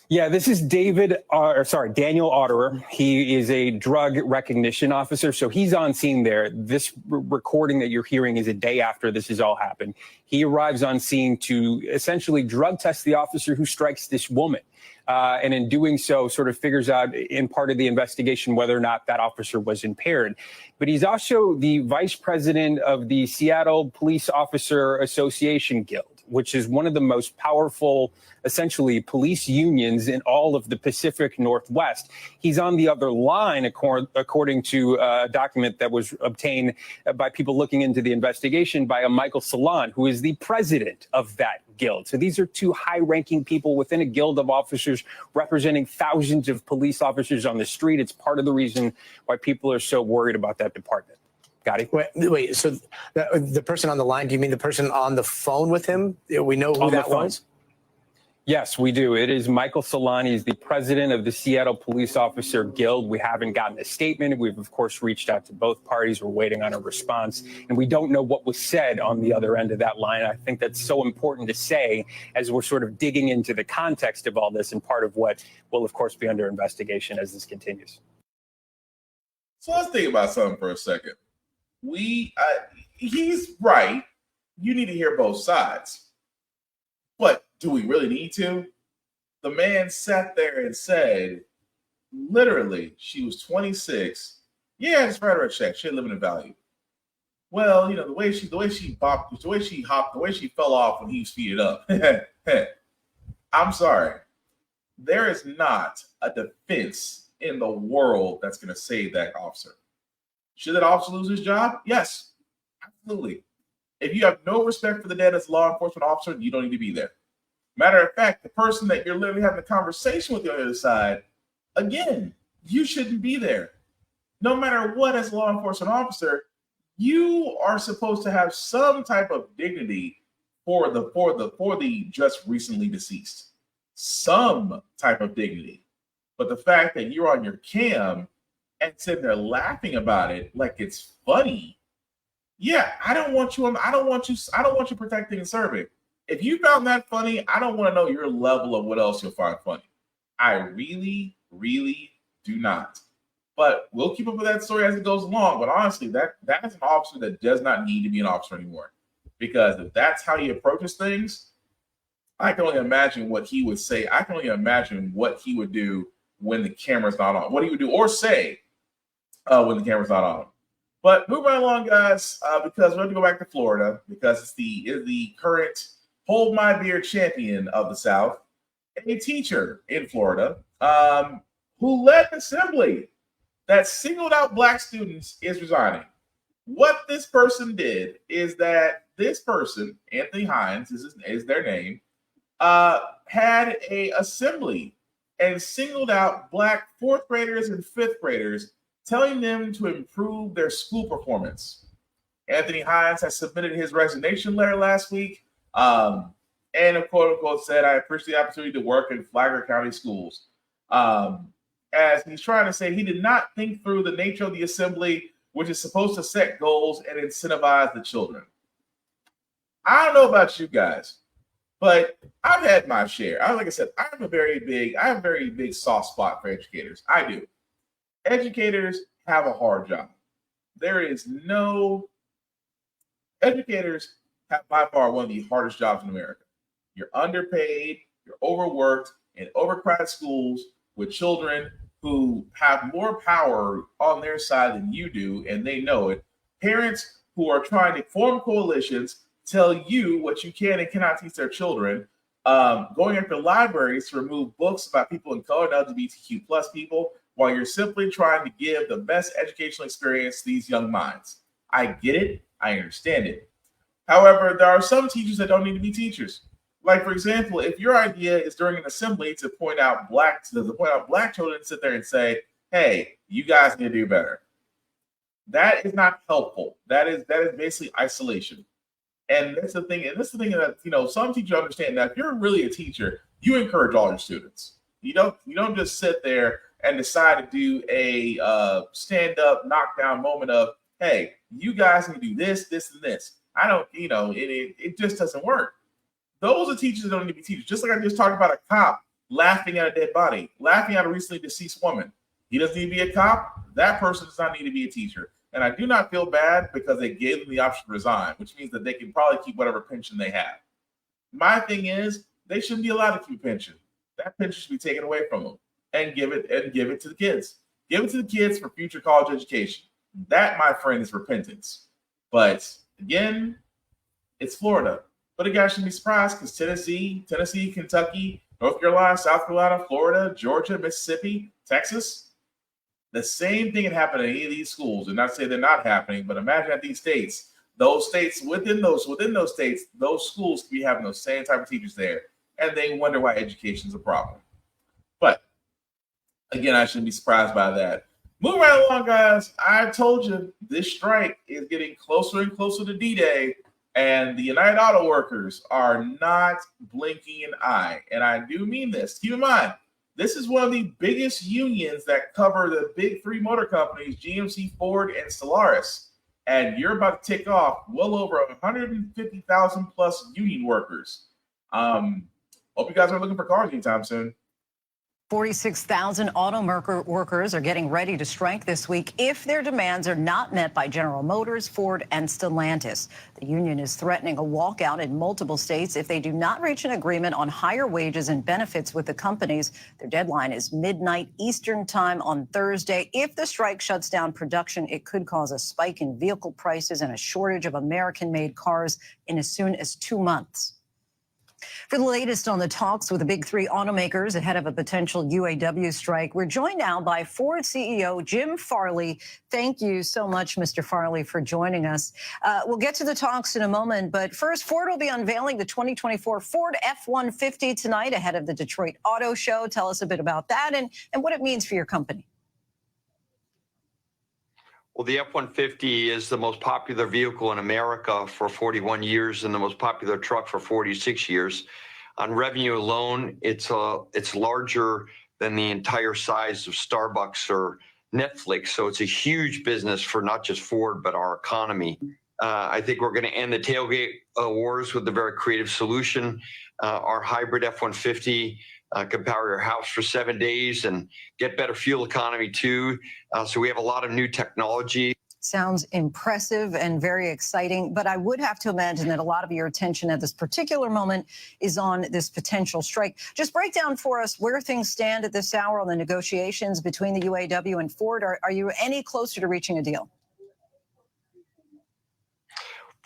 Yeah, this is Daniel Otterer. He is a drug recognition officer, so he's on scene there. This recording that you're hearing is a day after this has all happened. He arrives on scene to essentially drug test the officer who strikes this woman. And in doing so, sort of figures out in part of the investigation whether or not that officer was impaired. But he's also the vice president of the Seattle Police Officer Association Guild, which is one of the most powerful, essentially, police unions in all of the Pacific Northwest. He's on the other line, according to a document that was obtained by people looking into the investigation by a Michael Salon, who is the president of that guild. So these are two high-ranking people within a guild of officers representing thousands of police officers on the street. It's part of the reason why people are so worried about that department. Gotti? Wait, so the person on the line, do you mean the person on the phone with him? We know who that was? Yes, we do. It is Michael Solani. He's the president of the Seattle Police Officer Guild. We haven't gotten a statement. We've, of course, reached out to both parties. We're waiting on a response. And we don't know what was said on the other end of that line. I think that's so important to say as we're sort of digging into the context of all this and part of what will, of course, be under investigation as this continues. So let's think about something for a second. He's right. You need to hear both sides. But do we really need to? The man sat there and said, literally, she was 26. Yeah, it's right, check. She had limited value. well, the way she bopped, the way she hopped, the way she fell off when he speeded up. I'm sorry. There is not a defense in the world that's going to save that officer. Should that officer lose his job? Yes, absolutely. If you have no respect for the dead as a law enforcement officer, you don't need to be there. Matter of fact, the person that you're literally having a conversation with on the other side, again, you shouldn't be there. No matter what, as a law enforcement officer, you are supposed to have some type of dignity for the just recently deceased. Some type of dignity. But the fact that you're on your cam and sitting there laughing about it like it's funny, yeah, I don't want you protecting and serving. If you found that funny, I don't want to know your level of what else you'll find funny. I really, really do not. But we'll keep up with that story as it goes along. But honestly, that is an officer that does not need to be an officer anymore. Because if that's how he approaches things, I can only imagine what he would say. I can only imagine what he would do when the camera's not on. What he would do or say when the camera's not on. But moving right along, guys, because we have to go back to Florida because it's the current Hold My Beer champion of the South, a teacher in Florida who led an assembly that singled out Black students is resigning. What this person did is that this person, Anthony Hines is their name, had a assembly and singled out Black fourth graders and fifth graders, telling them to improve their school performance. Anthony Hines has submitted his resignation letter last week and quote unquote said, I appreciate the opportunity to work in Flagler County schools. As he's trying to say, he did not think through the nature of the assembly, which is supposed to set goals and incentivize the children. I don't know about you guys, but I've had my share. Like I said, I have a very big soft spot for educators. I do. Educators have a hard job. Educators have by far one of the hardest jobs in America. You're underpaid, you're overworked in overcrowded schools with children who have more power on their side than you do, and they know it. Parents who are trying to form coalitions tell you what you can and cannot teach their children, going after libraries to remove books about people in color and LGBTQ plus people, while you're simply trying to give the best educational experience to these young minds. I get it. I understand it. However, there are some teachers that don't need to be teachers. Like, for example, if your idea is during an assembly to point out black children, sit there and say, hey, you guys need to do better. That is not helpful. That is basically isolation. And that's the thing. And that's the thing that, some teachers understand that if you're really a teacher, you encourage all your students. You don't just sit there and decide to do a stand-up, knockdown moment of, hey, you guys need to do this, this, and this. I don't, it just doesn't work. Those are teachers that don't need to be teachers. Just like I just talked about a cop laughing at a dead body, laughing at a recently deceased woman. He doesn't need to be a cop. That person does not need to be a teacher. And I do not feel bad because they gave them the option to resign, which means that they can probably keep whatever pension they have. My thing is, they shouldn't be allowed to keep a pension. That pension should be taken away from them and give it to the kids. Give it to the kids for future college education. That, my friend, is repentance. But again, it's Florida. But a guy shouldn't be surprised because Tennessee, Kentucky, North Carolina, South Carolina, Florida, Georgia, Mississippi, Texas, the same thing can happen in any of these schools. And not say they're not happening, but imagine at these states, within those states, those schools could be having those same type of teachers there, and they wonder why education is a problem. But again, I shouldn't be surprised by that. Moving right along, guys. I told you this strike is getting closer and closer to D-Day, and the United Auto Workers are not blinking an eye. And I do mean this. Keep in mind, this is one of the biggest unions that cover the big three motor companies, GMC, Ford, and Stellaris. And you're about to tick off well over 150,000 plus union workers. Hope you guys are looking for cars anytime soon. 46,000 auto workers are getting ready to strike this week if their demands are not met by General Motors, Ford, and Stellantis. The union is threatening a walkout in multiple states if they do not reach an agreement on higher wages and benefits with the companies. Their deadline is midnight Eastern time on Thursday. If the strike shuts down production, it could cause a spike in vehicle prices and a shortage of American-made cars in as soon as 2 months. For the latest on the talks with the big three automakers ahead of a potential UAW strike, we're joined now by Ford CEO Jim Farley. Thank you so much, Mr. Farley, for joining us. We'll get to the talks in a moment, but first, Ford will be unveiling the 2024 Ford F-150 tonight ahead of the Detroit Auto Show. Tell us a bit about that and what it means for your company. Well, the F-150 is the most popular vehicle in America for 41 years and the most popular truck for 46 years. On revenue alone, it's larger than the entire size of Starbucks or Netflix. So it's a huge business for not just Ford, but our economy. I think we're going to end the tailgate wars with a very creative solution. Our hybrid F-150 can power your house for 7 days and get better fuel economy too. So we have a lot of new technology. Sounds impressive and very exciting, but I would have to imagine that a lot of your attention at this particular moment is on this potential strike. Just break down for us where things stand at this hour on the negotiations between the UAW and Ford. Are you any closer to reaching a deal?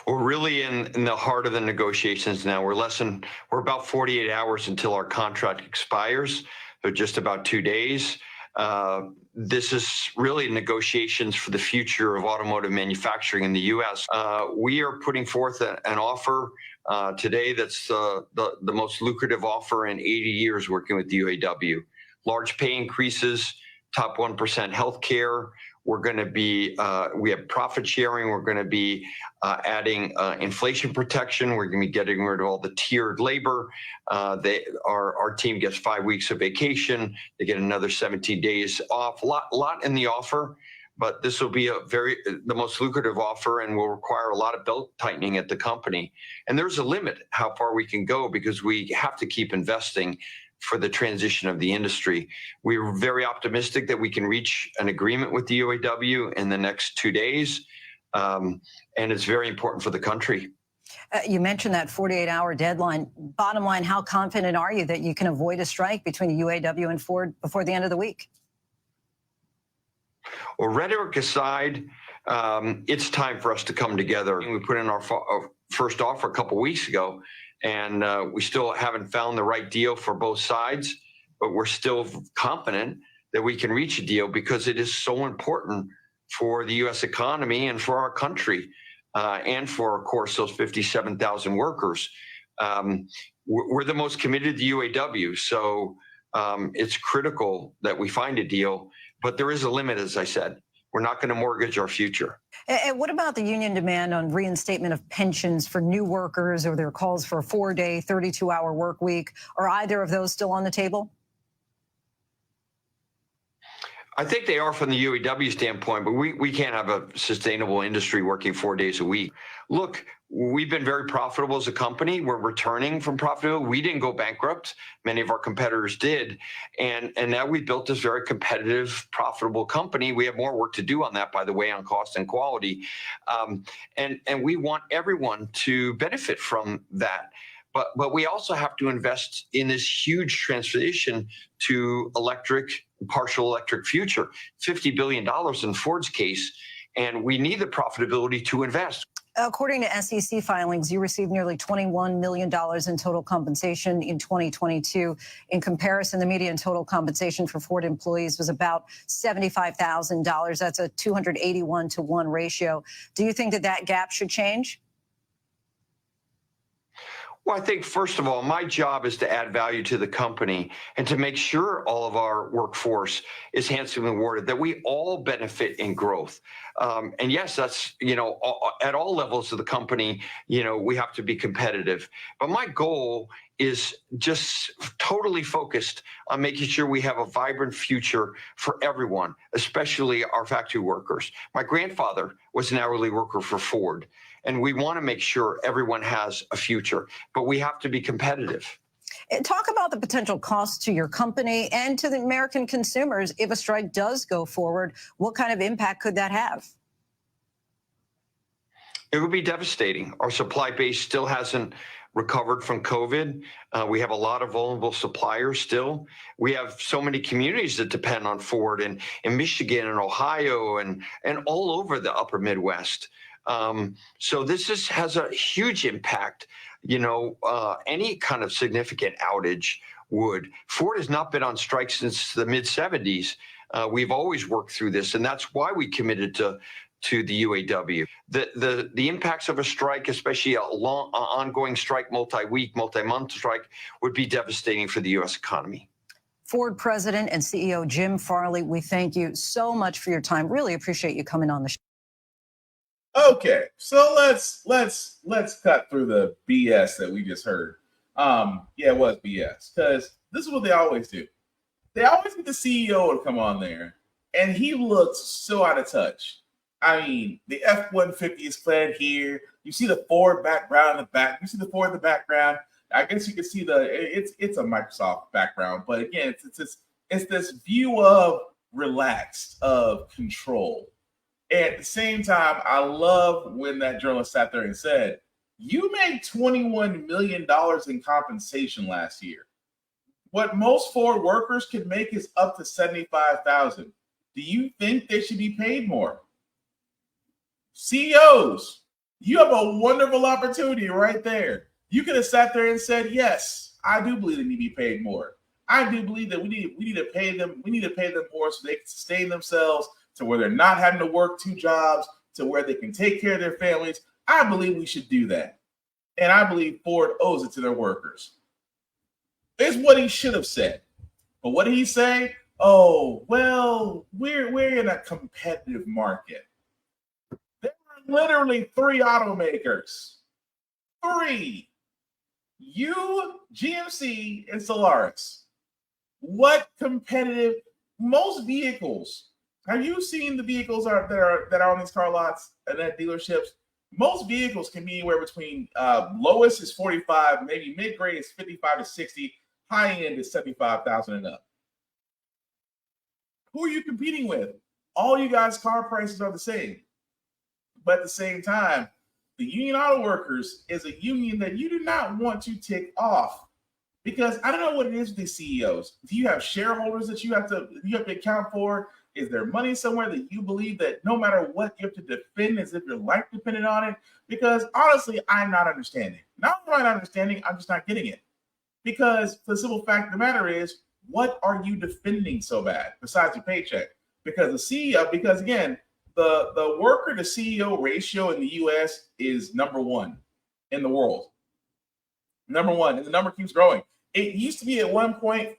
We're really in the heart of the negotiations now. We're about 48 hours until our contract expires. They're just about 2 days. This is really negotiations for the future of automotive manufacturing in the U.S. We are putting forth an offer today that's the most lucrative offer in 80 years working with the UAW. Large pay increases, top 1% health care. We're going to be, we have profit sharing. We're going to be adding inflation protection. We're going to be getting rid of all the tiered labor. Our team gets 5 weeks of vacation. They get another 17 days off. A lot in the offer, but this will be the most lucrative offer and will require a lot of belt tightening at the company. And there's a limit how far we can go because we have to keep investing for the transition of the industry. We're very optimistic that we can reach an agreement with the UAW in the next 2 days, and it's very important for the country. You mentioned that 48-hour deadline. Bottom line, how confident are you that you can avoid a strike between the UAW and Ford before the end of the week? Well, rhetoric aside, it's time for us to come together. We put in our first offer a couple weeks ago, and we still haven't found the right deal for both sides, but we're still confident that we can reach a deal because it is so important for the U.S. economy and for our country, and for, of course, those 57,000 workers. We're the most committed to the UAW, so it's critical that we find a deal, but there is a limit, as I said. We're not going to mortgage our future. And what about the union demand on reinstatement of pensions for new workers or their calls for a 4-day, 32-hour work week? Are either of those still on the table? I think they are from the UAW standpoint, but we can't have a sustainable industry working 4 days a week. Look, we've been very profitable as a company. We're returning from profitability. We didn't go bankrupt. Many of our competitors did. And now we've built this very competitive, profitable company. We have more work to do on that, by the way, on cost and quality. And we want everyone to benefit from that. But we also have to invest in this huge transition to partial electric future, $50 billion in Ford's case, and we need the profitability to invest. According to SEC filings, you received nearly $21 million in total compensation in 2022. In comparison, the median total compensation for Ford employees was about $75,000. That's a 281-to-1 ratio. Do you think that gap should change? Well, I think, first of all, my job is to add value to the company and to make sure all of our workforce is handsomely rewarded, that we all benefit in growth. And yes, that's, at all levels of the company, we have to be competitive. But my goal is just totally focused on making sure we have a vibrant future for everyone, especially our factory workers. My grandfather was an hourly worker for Ford. And we want to make sure everyone has a future, but we have to be competitive. Talk about the potential cost to your company and to the American consumers if a strike does go forward. What kind of impact could that have? It would be devastating. Our supply base still hasn't recovered from COVID. We have a lot of vulnerable suppliers still. We have so many communities that depend on Ford in Michigan and Ohio and all over the upper Midwest. So this has a huge impact. Any kind of significant outage would. Ford has not been on strike since the mid-'70s. We've always worked through this, and that's why we committed to the UAW. The impacts of a strike, especially a long ongoing strike, multi-week, multi-month strike, would be devastating for the U.S. economy. Ford President and CEO Jim Farley, we thank you so much for your time. Really appreciate you coming on the show. Okay, so let's cut through the BS that we just heard. Yeah, it was BS because this is what they always do. They always get the CEO to come on there, and he looks so out of touch. I mean, the F-150 is clad here. You see the Ford background in the back. You see the Ford in the background. I guess you can see it's a Microsoft background, but again, it's this view of relaxed, of control. At the same time, I love when that journalist sat there and said, "You made $21 million in compensation last year. What most Ford workers could make is up to $75,000. Do you think they should be paid more?" CEOs, you have a wonderful opportunity right there. You could have sat there and said, "Yes, I do believe they need to be paid more. I do believe that we need to pay them. We need to pay them more so they can sustain themselves to where they're not having to work 2 jobs, to where they can take care of their families. I believe we should do that, and I believe Ford owes it to their workers." It's what he should have said. But what did he say? Oh, well, we're in a competitive market. There were literally 3 automakers. 3. You, GMC, and Solaris. What competitive? Most vehicles. Have you seen the vehicles that are on these car lots and at dealerships? Most vehicles can be anywhere between lowest is 45, maybe mid-grade is 55 to 60, high end is 75,000 and up. Who are you competing with? All you guys' car prices are the same. But at the same time, the Union Auto Workers is a union that you do not want to tick off. Because I don't know what it is with these CEOs. Do you have shareholders that you have to account for? Is there money somewhere that you believe that no matter what you have to defend as if your life depended on it? Because honestly, I'm not understanding. Not only am I not understanding, I'm just not getting it. Because the simple fact of the matter is, what are you defending so bad besides your paycheck? Because the CEO, because again, the worker to CEO ratio in the US is number 1 in the world. Number 1, and the number keeps growing. It used to be at one point,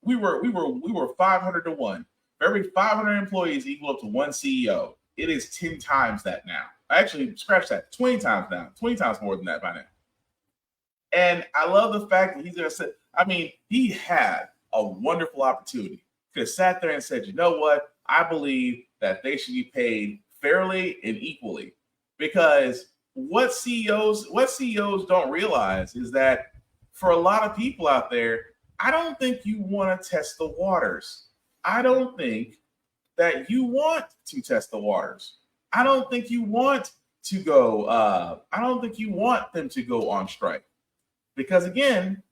we were 500 to 1. For every 500 employees equal up to 1 CEO. It is 10 times that now. Actually, scratch that, 20 times now, 20 times more than that by now. And I love the fact that he's going to say, I mean, he had a wonderful opportunity. Could have sat there and said, you know what? I believe that they should be paid fairly and equally. Because what CEOs don't realize is that for a lot of people out there, I don't think you want to test the waters. I don't think that you want to test the waters. I don't think you want to go, I don't think you want them to go on strike. Because again,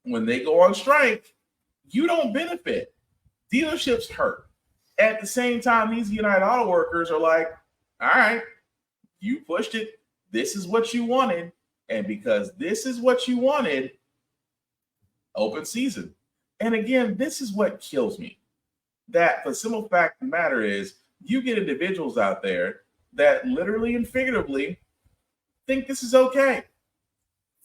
when they go on strike, you don't benefit. Dealerships hurt. At the same time, these United Auto Workers are like, all right, you pushed it. This is what you wanted. And because this is what you wanted, open season. And again, this is what kills me. That the simple fact of the matter is, you get individuals out there that literally and figuratively think this is okay.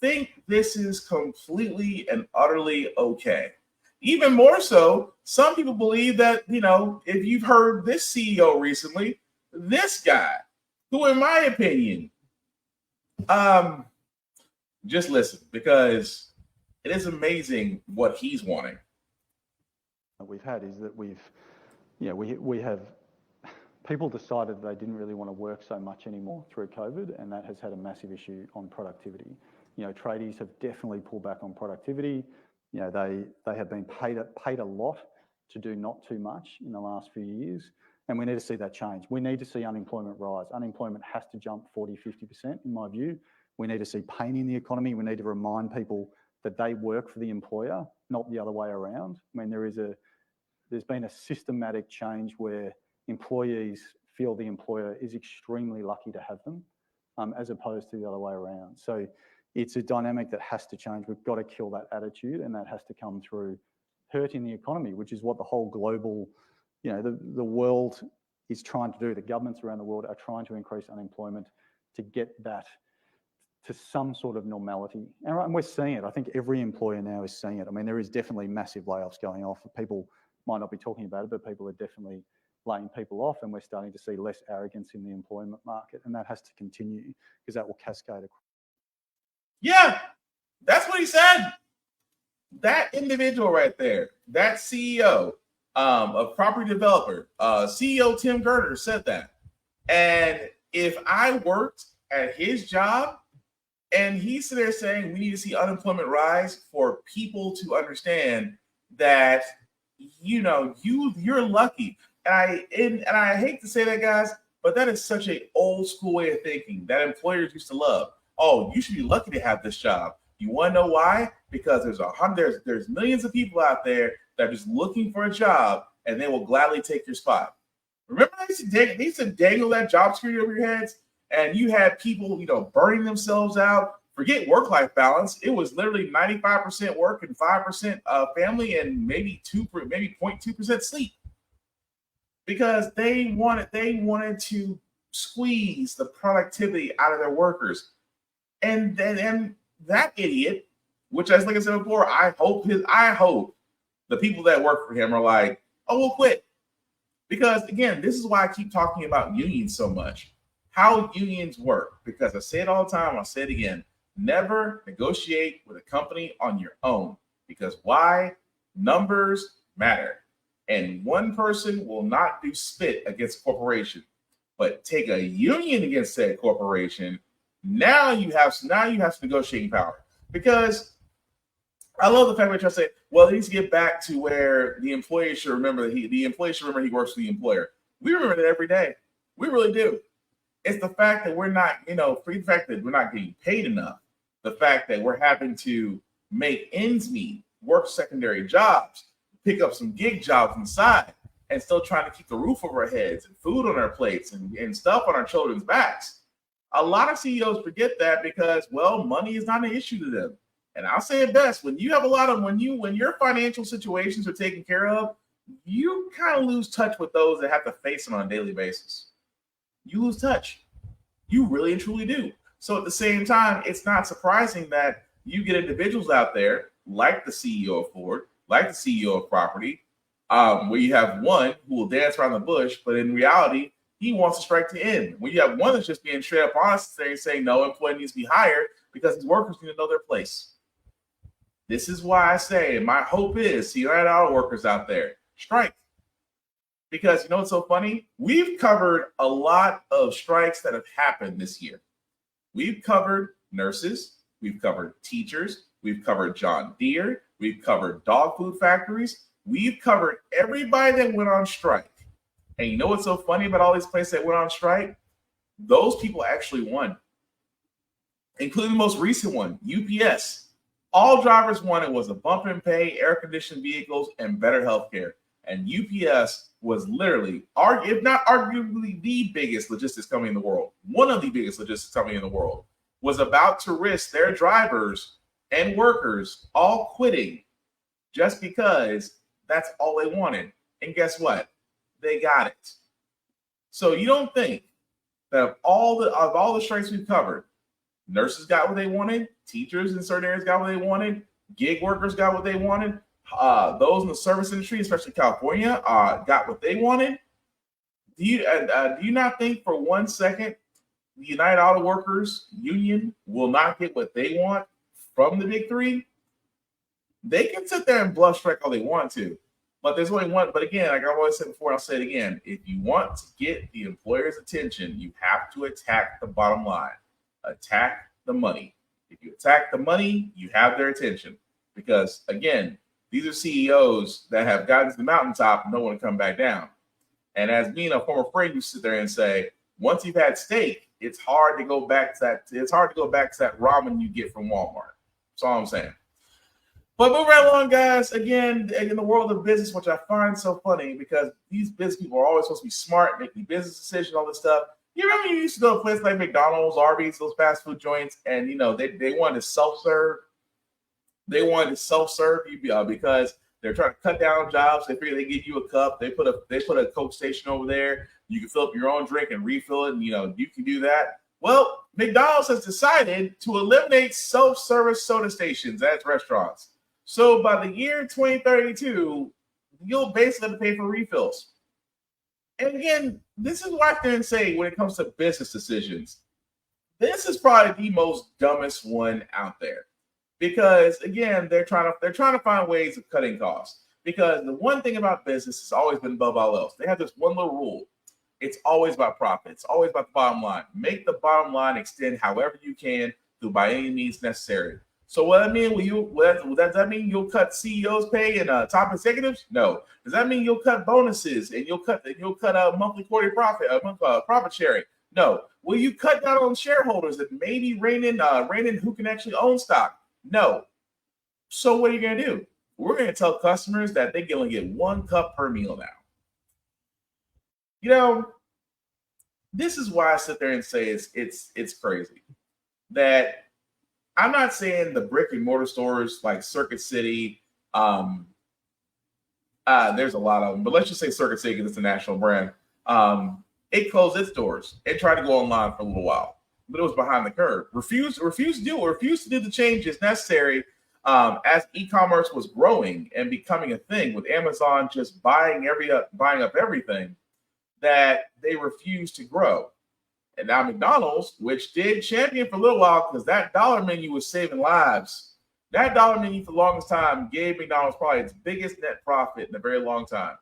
Think this is completely and utterly okay. Even more so, some people believe that, if you've heard this CEO recently, this guy, who in my opinion, just listen, because it is amazing what he's wanting. We've had is that we have people decided they didn't really want to work so much anymore through COVID, and that has had a massive issue on productivity. tradies have definitely pulled back on productivity. They have been paid a lot to do not too much in the last few years. And we need to see that change. We need to see unemployment rise. Unemployment has to jump 40, 50% in my view. We need to see pain in the economy. We need to remind people that they work for the employer, not the other way around. I mean, there's been a systematic change where employees feel the employer is extremely lucky to have them, as opposed to the other way around. So it's a dynamic that has to change. We've got to kill that attitude, and that has to come through hurting the economy, which is what the whole global, the world is trying to do. The governments around the world are trying to increase unemployment to get that to some sort of normality. And we're seeing it. I think every employer now is seeing it. I mean, there is definitely massive layoffs going off. People might not be talking about it, but people are definitely laying people off, and we're starting to see less arrogance in the employment market, and that has to continue because that will cascade across. Yeah, that's what he said. That individual right there, that CEO of property developer, CEO Tim Gerder said that. And if I worked at his job and he's there saying we need to see unemployment rise for people to understand that, you're lucky. And I hate to say that, guys, but that is such an old school way of thinking that employers used to love. Oh, you should be lucky to have this job. You want to know why? Because there's millions of people out there that are just looking for a job, and they will gladly take your spot. Remember they used to dangle that job security over your heads, and you had people, burning themselves out. Forget work-life balance. It was literally 95% work and 5% family, and maybe 0.2% sleep, because they wanted to squeeze the productivity out of their workers. And that idiot, which, like I said before, I hope the people that work for him are like, oh, we'll quit. Because again, this is why I keep talking about unions so much. How unions work. Because I say it all the time, I'll say it again. Never negotiate with a company on your own. Because why? Numbers matter. And one person will not do spit against a corporation. But take a union against said corporation. Now you have some negotiating power, because I love the fact that you say, well, he needs to get back to where the employee should remember that he works for the employer. We remember that every day. We really do. It's the fact that we're not, the fact that we're not getting paid enough, the fact that we're having to make ends meet, work secondary jobs, pick up some gig jobs on the side, and still trying to keep the roof over our heads and food on our plates and stuff on our children's backs. A lot of CEOs forget that because, well, money is not an issue to them. And I'll say it best: when you have when your financial situations are taken care of, you kind of lose touch with those that have to face it on a daily basis. You lose touch. You really and truly do. So at the same time, it's not surprising that you get individuals out there like the CEO of Ford, like the CEO of property, where you have one who will dance around the bush, but in reality, he wants the strike to end. When you have one that's just being straight up honest, saying no, employee needs to be hired because his workers need to know their place. This is why I say my hope is see United Auto Workers out there strike. Because what's so funny? We've covered a lot of strikes that have happened this year. We've covered nurses, we've covered teachers, we've covered John Deere, we've covered dog food factories, we've covered everybody that went on strike. And you know what's so funny about all these places that went on strike? Those people actually won, including the most recent one, UPS. All drivers wanted was a bump in pay, air-conditioned vehicles, and better health care. And UPS was literally, if not arguably the biggest logistics company in the world, one of the biggest logistics company in the world, was about to risk their drivers and workers all quitting just because that's all they wanted. And guess what? They got it. So you don't think that of all the strikes we've covered, nurses got what they wanted, teachers in certain areas got what they wanted, gig workers got what they wanted, those in the service industry, especially California, got what they wanted. Do you not think for 1 second the United Auto Workers Union will not get what they want from the big three? They can sit there and bluff strike all they want to. But there's only one. But again, like I've always said before, and I'll say it again. If you want to get the employer's attention, you have to attack the bottom line, attack the money. If you attack the money, you have their attention. Because again, these are CEOs that have gotten to the mountaintop and don't want to come back down. And as me and a former friend, you sit there and say, once you've had steak, it's hard to go back to that. It's hard to go back to that ramen you get from Walmart. That's all I'm saying. But moving right along, guys, again, in the world of business, which I find so funny because these business people are always supposed to be smart, making business decisions, all this stuff. You remember you used to go to a place like McDonald's, Arby's, those fast food joints, and they wanted to self-serve. They wanted to self-serve you because they're trying to cut down on jobs. They figure they give you a cup. They put a Coke station over there. You can fill up your own drink and refill it, and you can do that. Well, McDonald's has decided to eliminate self-service soda stations at its restaurants. So by the year 2032, you'll basically have to pay for refills. And again, this is why I can say when it comes to business decisions, this is probably the most dumbest one out there. Because again, they're trying to find ways of cutting costs. Because the one thing about business has always been above all else. They have this one little rule. It's always about profit. It's always about the bottom line. Make the bottom line extend however you can by any means necessary. So what I mean, does that mean you'll cut CEOs' pay and top executives? No. Does that mean you'll cut bonuses and you'll cut a monthly quarterly profit sharing? No. Will you cut down on shareholders and maybe rein in who can actually own stock? No. So what are you going to do? We're going to tell customers that they can only get 1 cup per meal now. This is why I sit there and say it's crazy that I'm not saying the brick and mortar stores like Circuit City. There's a lot of them, but let's just say Circuit City because it's a national brand. It closed its doors. It tried to go online for a little while, but it was behind the curve. Refused to do the changes necessary as e-commerce was growing and becoming a thing with Amazon just buying up everything. That they refused to grow. And now McDonald's, which did champion for a little while because that dollar menu was saving lives. That dollar menu for the longest time gave McDonald's probably its biggest net profit in a very long time.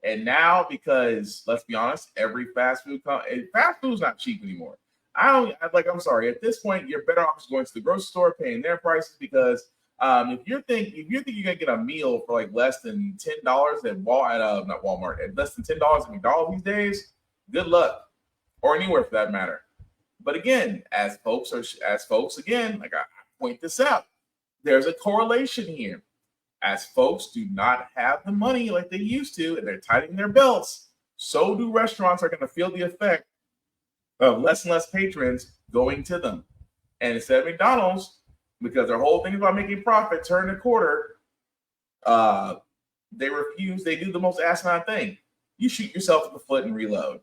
And now, because let's be honest, every fast food is not cheap anymore. I'm sorry, at this point, you're better off just going to the grocery store, paying their prices because if you think you're gonna get a meal for like less than $10 at Walmart, at less than $10 at McDonald's these days, good luck, or anywhere for that matter. But again, as folks, again, like I point this out, there's a correlation here. As folks do not have the money like they used to, and they're tightening their belts, so do restaurants are going to feel the effect of less and less patrons going to them. And instead of McDonald's, because their whole thing is about making profit, turn a quarter, they refuse. They do the most asinine thing. You shoot yourself in the foot and reload.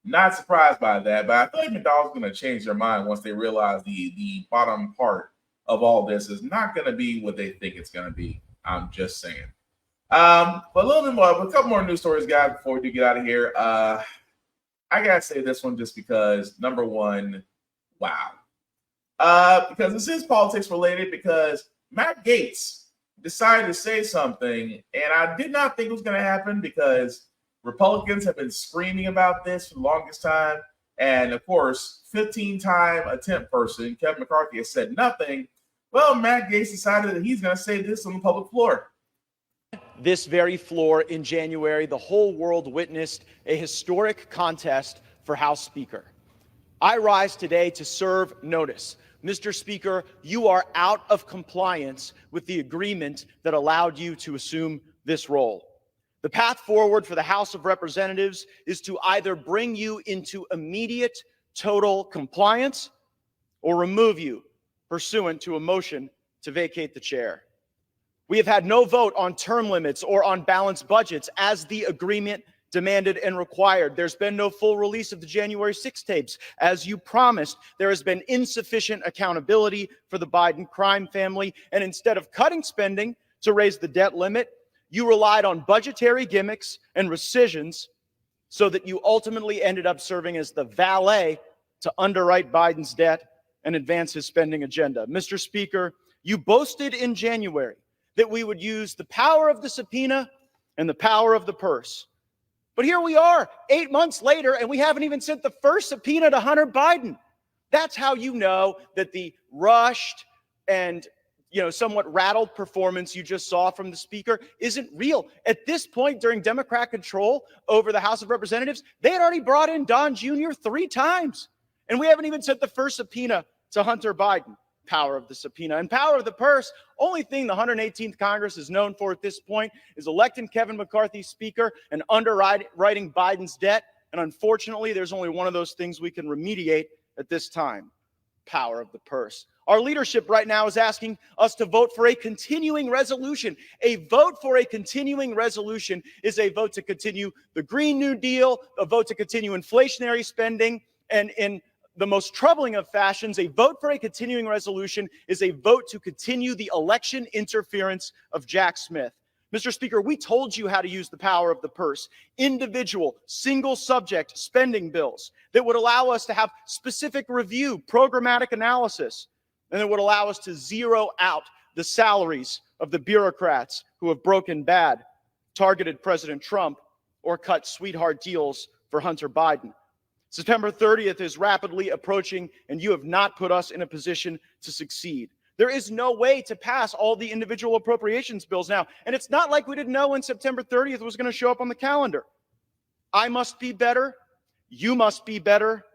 Not surprised by that, but I feel like McDonald's is going to change their mind once they realize the bottom part of all this is not going to be what they think it's going to be. I'm just saying. But a little bit more, a couple more news stories, guys, before we do get out of here. I got to say this one just because, number one, wow. Because this is politics related because Matt Gaetz decided to say something, and I did not think it was going to happen because Republicans have been screaming about this for the longest time. And of course, 15-time attempt person, Kevin McCarthy, has said nothing. Well, Matt Gaetz decided that he's going to say this on the public floor. This very floor in January, the whole world witnessed a historic contest for House Speaker. I rise today to serve notice. Mr. Speaker, you are out of compliance with the agreement that allowed you to assume this role. The path forward for the House of Representatives is to either bring you into immediate total compliance or remove you pursuant to a motion to vacate the chair. We have had no vote on term limits or on balanced budgets as the agreement demanded and required. There's been no full release of the January 6 tapes. As you promised, there has been insufficient accountability for the Biden crime family. And instead of cutting spending to raise the debt limit, you relied on budgetary gimmicks and rescissions so that you ultimately ended up serving as the valet to underwrite Biden's debt and advance his spending agenda. Mr. Speaker, you boasted in January that we would use the power of the subpoena and the power of the purse. But here we are 8 months later, and we haven't even sent the first subpoena to Hunter Biden. That's how you know that the rushed, and somewhat rattled performance you just saw from the speaker isn't real. At this point, during Democrat control over the House of Representatives, they had already brought in Don Jr. 3 times. And we haven't even sent the first subpoena to Hunter Biden. Power of the subpoena and power of the purse. Only thing the 118th Congress is known for at this point is electing Kevin McCarthy speaker and underwriting Biden's debt. And unfortunately, there's only one of those things we can remediate at this time. Power of the purse. Our leadership right now is asking us to vote for a continuing resolution. A vote for a continuing resolution is a vote to continue the Green New Deal, a vote to continue inflationary spending, and in the most troubling of fashions, a vote for a continuing resolution is a vote to continue the election interference of Jack Smith. Mr. Speaker, we told you how to use the power of the purse. Individual, single subject spending bills that would allow us to have specific review, programmatic analysis, and that would allow us to zero out the salaries of the bureaucrats who have broken bad, targeted President Trump, or cut sweetheart deals for Hunter Biden. September 30th is rapidly approaching, and you have not put us in a position to succeed. There is no way to pass all the individual appropriations bills now. And it's not like we didn't know when September 30th was going to show up on the calendar. I must be better. You must be better.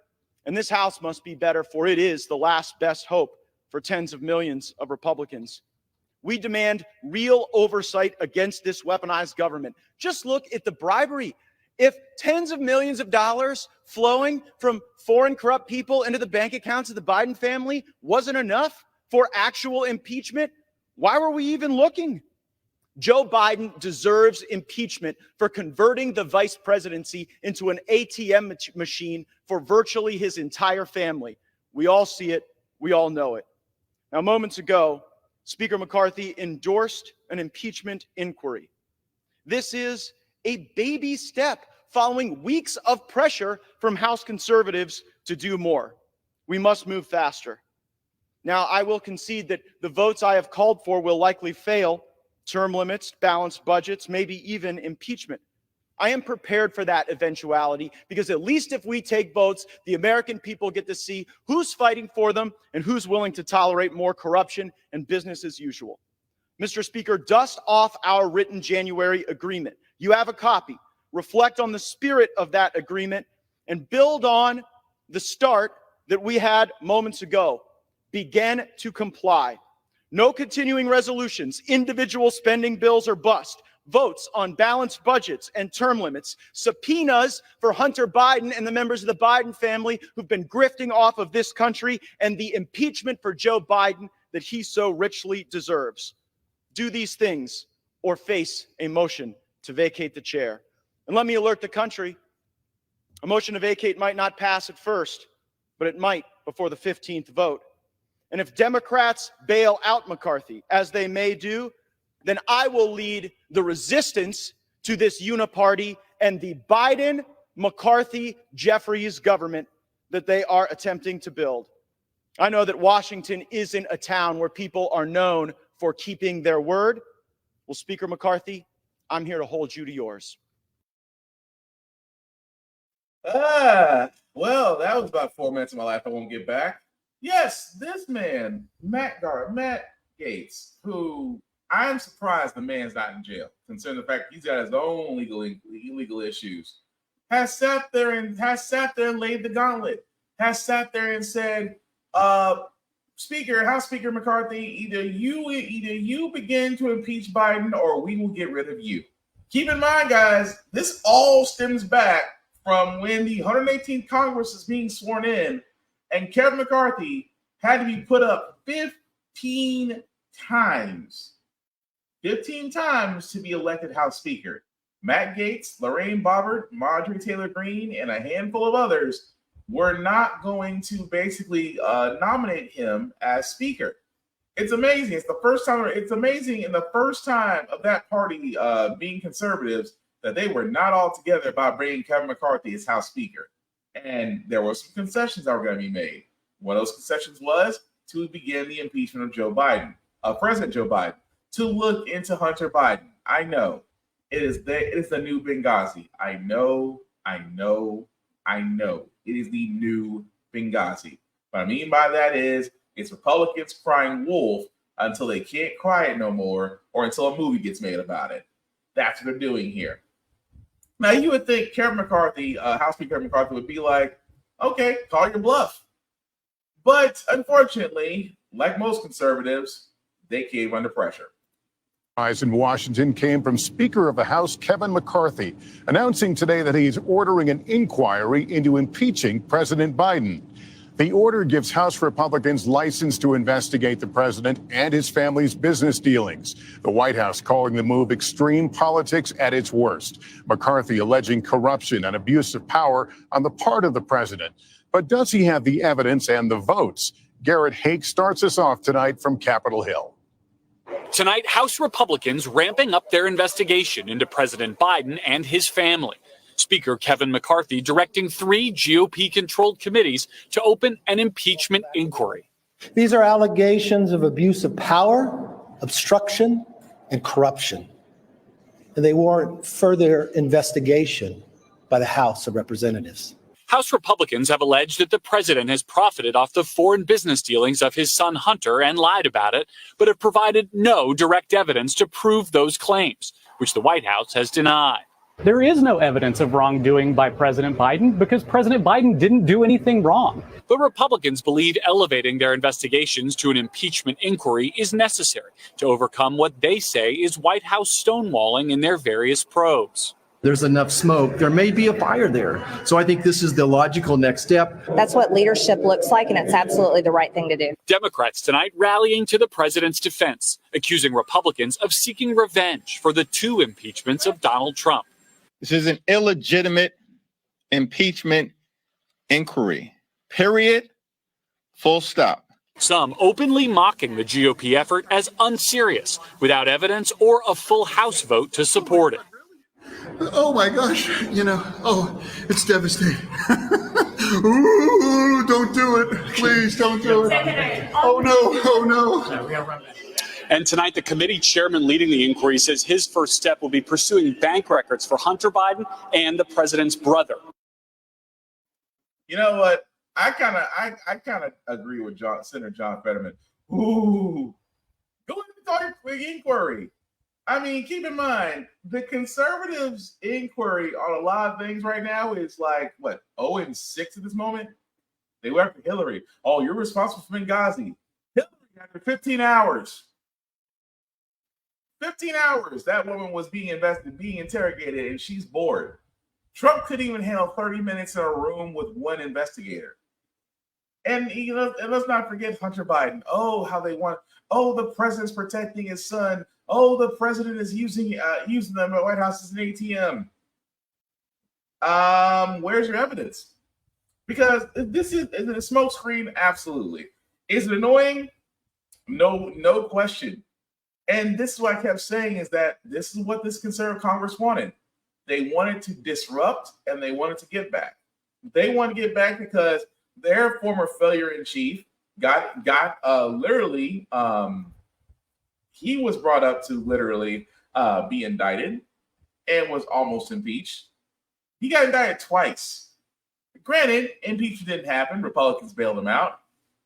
And this House must be better, for it is the last best hope for tens of millions of Republicans. We demand real oversight against this weaponized government. Just look at the bribery. If tens of millions of dollars flowing from foreign corrupt people into the bank accounts of the Biden family wasn't enough for actual impeachment, why were we even looking? Joe Biden deserves impeachment for converting the vice presidency into an ATM machine for virtually his entire family. We all see it. We all know it. Now, moments ago, Speaker McCarthy endorsed an impeachment inquiry. This is a baby step following weeks of pressure from House conservatives to do more. We must move faster. Now, I will concede that the votes I have called for will likely fail: term limits, balanced budgets, maybe even impeachment. I am prepared for that eventuality, because at least if we take votes, the American people get to see who's fighting for them and who's willing to tolerate more corruption and business as usual. Mr. Speaker, dust off our written January agreement. You have a copy. Reflect on the spirit of that agreement and build on the start that we had moments ago. Begin to comply. No continuing resolutions, individual spending bills or bust, votes on balanced budgets and term limits, subpoenas for Hunter Biden and the members of the Biden family who've been grifting off of this country, and the impeachment for Joe Biden that he so richly deserves. Do these things or face a motion to vacate the chair. And let me alert the country, a motion to vacate might not pass at first, but it might before the 15th vote. And if Democrats bail out McCarthy, as they may do, then I will lead the resistance to this uniparty and the Biden, McCarthy, Jeffries government that they are attempting to build. I know that Washington isn't a town where people are known for keeping their word. Well, Speaker McCarthy, I'm here to hold you to yours. Well, that was about 4 minutes of my life I won't get back. Yes, this man, Matt Gaetz, who I'm surprised the man's not in jail, considering the fact he's got his own illegal issues, has sat there and laid the gauntlet, has sat there and said, House Speaker McCarthy, either you begin to impeach Biden or we will get rid of you. Keep in mind, guys, this all stems back from when the 118th Congress is being sworn in, and Kevin McCarthy had to be put up 15 times to be elected House Speaker. Matt Gaetz, Lorraine Boebert, Marjorie Taylor Greene, and a handful of others were not going to basically nominate him as Speaker. It's amazing. It's the first time. It's amazing in the first time of that party being conservatives that they were not all together about bringing Kevin McCarthy as House Speaker. And there were some concessions that were going to be made. One of those concessions was to begin the impeachment of President Joe Biden, to look into Hunter Biden. I know it is the new Benghazi. I know. It is the new Benghazi. What I mean by that is It's Republicans crying wolf until they can't cry it no more, or until a movie gets made about it. That's what they're doing here. Now, you would think Kevin McCarthy, House Speaker Kevin McCarthy, would be like, okay, call your bluff. But unfortunately, like most conservatives, they cave under pressure. In Washington came from Speaker of the House Kevin McCarthy, announcing today that he's ordering an inquiry into impeaching President Biden. The order gives House Republicans license to investigate the president and his family's business dealings. The White House calling the move extreme politics at its worst. McCarthy alleging corruption and abuse of power on the part of the president. But does he have the evidence and the votes? Garrett Hake starts us off tonight from Capitol Hill. Tonight, House Republicans ramping up their investigation into President Biden and his family. Speaker Kevin McCarthy directing 3 GOP-controlled committees to open an impeachment inquiry. These are allegations of abuse of power, obstruction, and corruption. And they warrant further investigation by the House of Representatives. House Republicans have alleged that the president has profited off the foreign business dealings of his son Hunter and lied about it, but have provided no direct evidence to prove those claims, which the White House has denied. There is no evidence of wrongdoing by President Biden because President Biden didn't do anything wrong. But Republicans believe elevating their investigations to an impeachment inquiry is necessary to overcome what they say is White House stonewalling in their various probes. There's enough smoke. There may be a fire there. So I think this is the logical next step. That's what leadership looks like, and it's absolutely the right thing to do. Democrats tonight rallying to the president's defense, accusing Republicans of seeking revenge for the 2 impeachments of Donald Trump. This is an illegitimate impeachment inquiry. Period. Full stop. Some openly mocking the GOP effort as unserious, without evidence or a full House vote to support it. Oh my gosh, it's devastating. Ooh, don't do it. Please don't do it. Oh no. And tonight, the committee chairman leading the inquiry says his first step will be pursuing bank records for Hunter Biden and the president's brother. You know what? I kind of agree with Senator John Fetterman. Ooh, go ahead and call your inquiry. I mean, keep in mind, the conservatives' inquiry on a lot of things right now is like, 0-6 at this moment? They were after Hillary. Oh, you're responsible for Benghazi. Hillary, after 15 hours. 15 hours, that woman was being interrogated, and she's bored. Trump couldn't even handle 30 minutes in a room with one investigator. And and let's not forget Hunter Biden. Oh, how they want. Oh, the president's protecting his son. Oh, the president is using them at White House as an ATM. Where's your evidence? Because is it a smokescreen? Absolutely. Is it annoying? No question. And this is what I kept saying, is that this is what this conservative Congress wanted. They wanted to disrupt and they wanted to get back. They want to get back because their former failure in chief got literally he was brought up to literally be indicted and was almost impeached. He got indicted twice. Granted, impeachment didn't happen. Republicans bailed him out.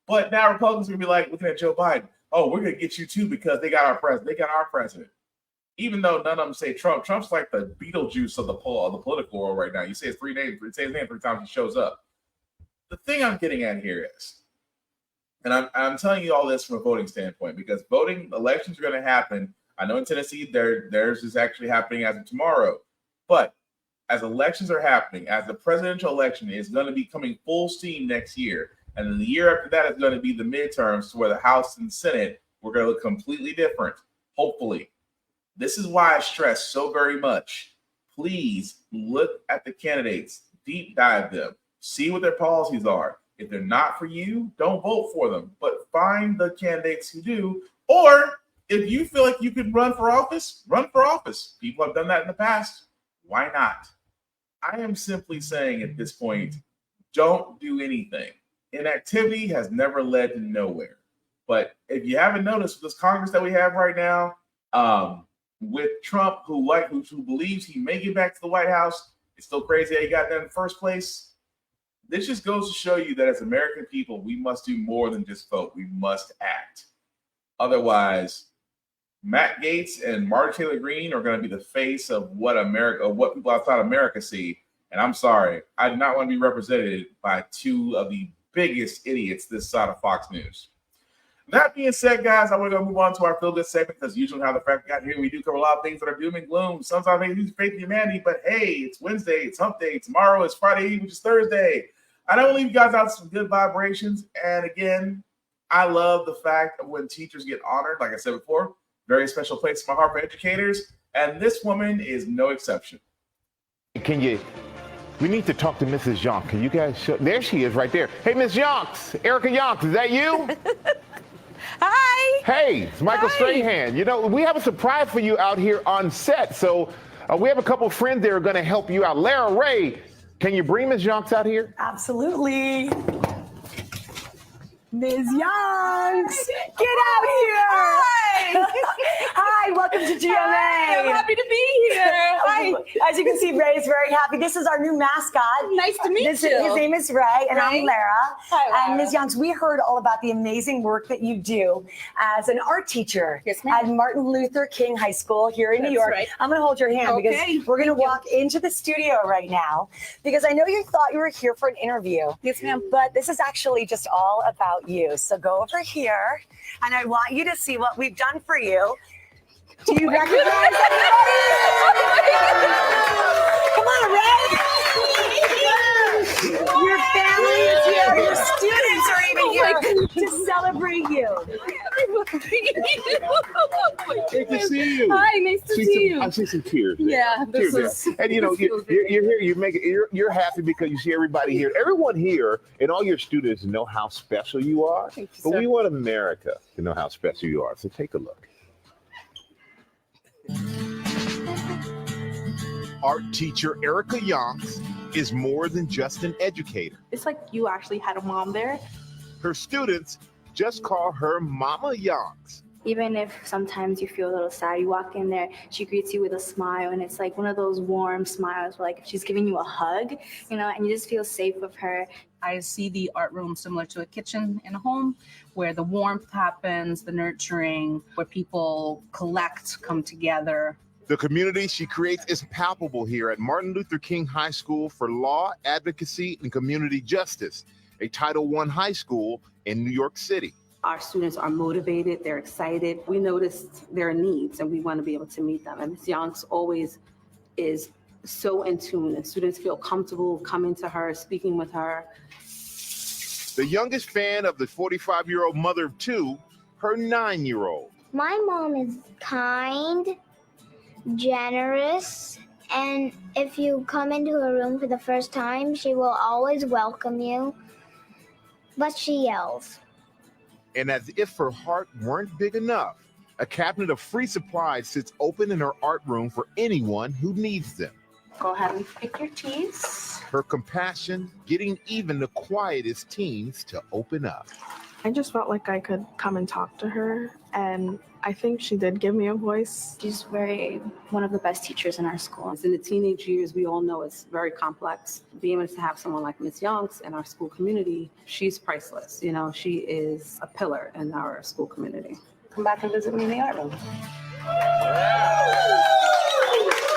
But now Republicans are going to be like looking at Joe Biden. Oh, we're going to get you too because they got our president. They got our president. Even though none of them say Trump. Trump's like the Beetlejuice of the political world right now. You say his name 3 times, he shows up. The thing I'm getting at here is, and I'm telling you all this from a voting standpoint, because elections are going to happen. I know in Tennessee, theirs is actually happening as of tomorrow. But as elections are happening, as the presidential election is going to be coming full steam next year, and then the year after that is going to be the midterms, to where the House and Senate, we're going to look completely different, hopefully. This is why I stress so very much. Please look at the candidates, deep dive them, see what their policies are. If they're not for you, don't vote for them, but find the candidates who do. Or if you feel like you could run for office, run for office. People have done that in the past. Why not? I am simply saying at this point, don't do anything. Inactivity has never led to nowhere. But if you haven't noticed, this Congress that we have right now, with Trump, who believes he may get back to the White House, it's still crazy how he got there in the first place. this just goes to show you that as American people, we must do more than just vote. We must act. Otherwise, Matt Gaetz and Marjorie Taylor Greene are going to be the face of what people outside America see. And I'm sorry, I do not want to be represented by two of the biggest idiots this side of Fox News. That being said, guys, I want to go move on to our Feel Good segment because usually how the Frack got here, we do cover a lot of things that are doom and gloom. Sometimes they lose faith in humanity, but hey, it's Wednesday, it's hump day, tomorrow is Friday, which is Thursday. I don't leave you guys out with some good vibrations. And again, I love the fact that when teachers get honored, like I said before, very special place in my heart for educators. And this woman is no exception. We need to talk to Mrs. Yonks. Can you guys show? There she is right there. Hey, Miss Yonks, Erica Yonks, is that you? Hi. Hey, it's Michael Strahan. You know, we have a surprise for you out here on set. So we have a couple of friends that are going to help you out. Lara Ray, can you bring Miss Yonks out here? Absolutely. Ms. Yonks, get out here. Hi. Hi, welcome to GMA. Hi, I'm happy to be here. Hi. As you can see, Ray is very happy. This is our new mascot. Nice to meet you. His name is Ray, and I'm Lara. Hi, Lara. And Ms. Yonks, we heard all about the amazing work that you do as an art teacher at Martin Luther King High School here in New York. Right. I'm going to hold your hand because we're going to walk into the studio right now because I know you thought you were here for an interview. Yes, ma'am. But this is actually just all about you. So go over here, and I want you to see what we've done for you. Do you recognize anybody? Come on, Ray. Your family is here. Your students are even here to celebrate you. Good to see you. Hi, nice to see you. I see some tears. There. Yeah, tears there. And you know, you're here. You're happy because you see everybody here. Everyone here and all your students know how special you are. Thank you, but we want America to know how special you are. So take a look. Art teacher Erica Yonks is more than just an educator. It's like you actually had a mom there. Her students just call her Mama Yonks. Even if sometimes you feel a little sad, you walk in there, she greets you with a smile, and it's like one of those warm smiles where like she's giving you a hug, you know, and you just feel safe with her. I see the art room similar to a kitchen in a home where the warmth happens, the nurturing, where people collect, come together. The community she creates is palpable here at Martin Luther King High School for Law, Advocacy, and Community Justice, a Title I high school in New York City. Our students are motivated, they're excited. We noticed their needs and we want to be able to meet them. And Ms. Yonks always is so in tune, and students feel comfortable coming to her, speaking with her. The youngest fan of the 45-year-old mother of two, her 9-year-old. My mom is kind, generous, and if you come into her room for the first time, she will always welcome you, but she yells. And as if her heart weren't big enough, a cabinet of free supplies sits open in her art room for anyone who needs them. Go ahead and pick your teas. Her compassion getting even the quietest teens to open up. I just felt like I could come and talk to her, and I think she did give me a voice. She's one of the best teachers in our school. In the teenage years, we all know it's very complex. Being able to have someone like Ms. Yonks in our school community, she's priceless. You know, she is a pillar in our school community. Come back and visit me in the art room.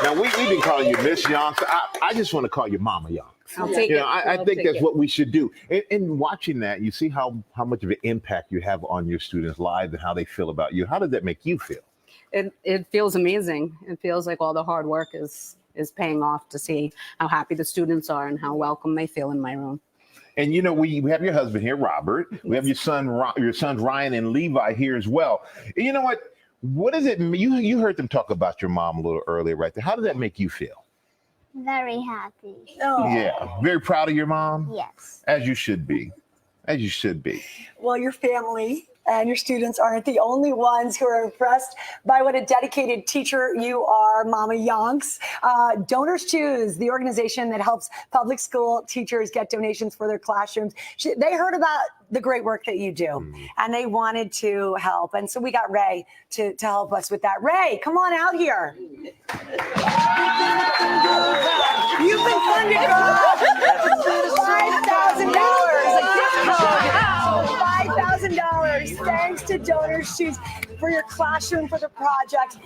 Now, we've been calling you Miss Yonks. I just want to call you Mama Yonks. I'll take it. I think that's what we should do. And watching that, you see how much of an impact you have on your students' lives and how they feel about you. How does that make you feel? It feels amazing. It feels like all the hard work is paying off to see how happy the students are and how welcome they feel in my room. And you know, we have your husband here, Robert. We have your sons Ryan and Levi here as well. And you know what? What does it mean? You heard them talk about your mom a little earlier, right there. How does that make you feel? Very happy. Oh. Yeah, very proud of your mom. Yes. As you should be. As you should be. Well, your family and your students aren't the only ones who are impressed by what a dedicated teacher you are, Mama Yonks. Donors Choose, the organization that helps public school teachers get donations for their classrooms. They heard about the great work that you do, and they wanted to help. And so we got Ray to help us with that. Ray, come on out here. You've been funded $5,000 Donors. Thanks to Donors Shoes for your classroom, for the project.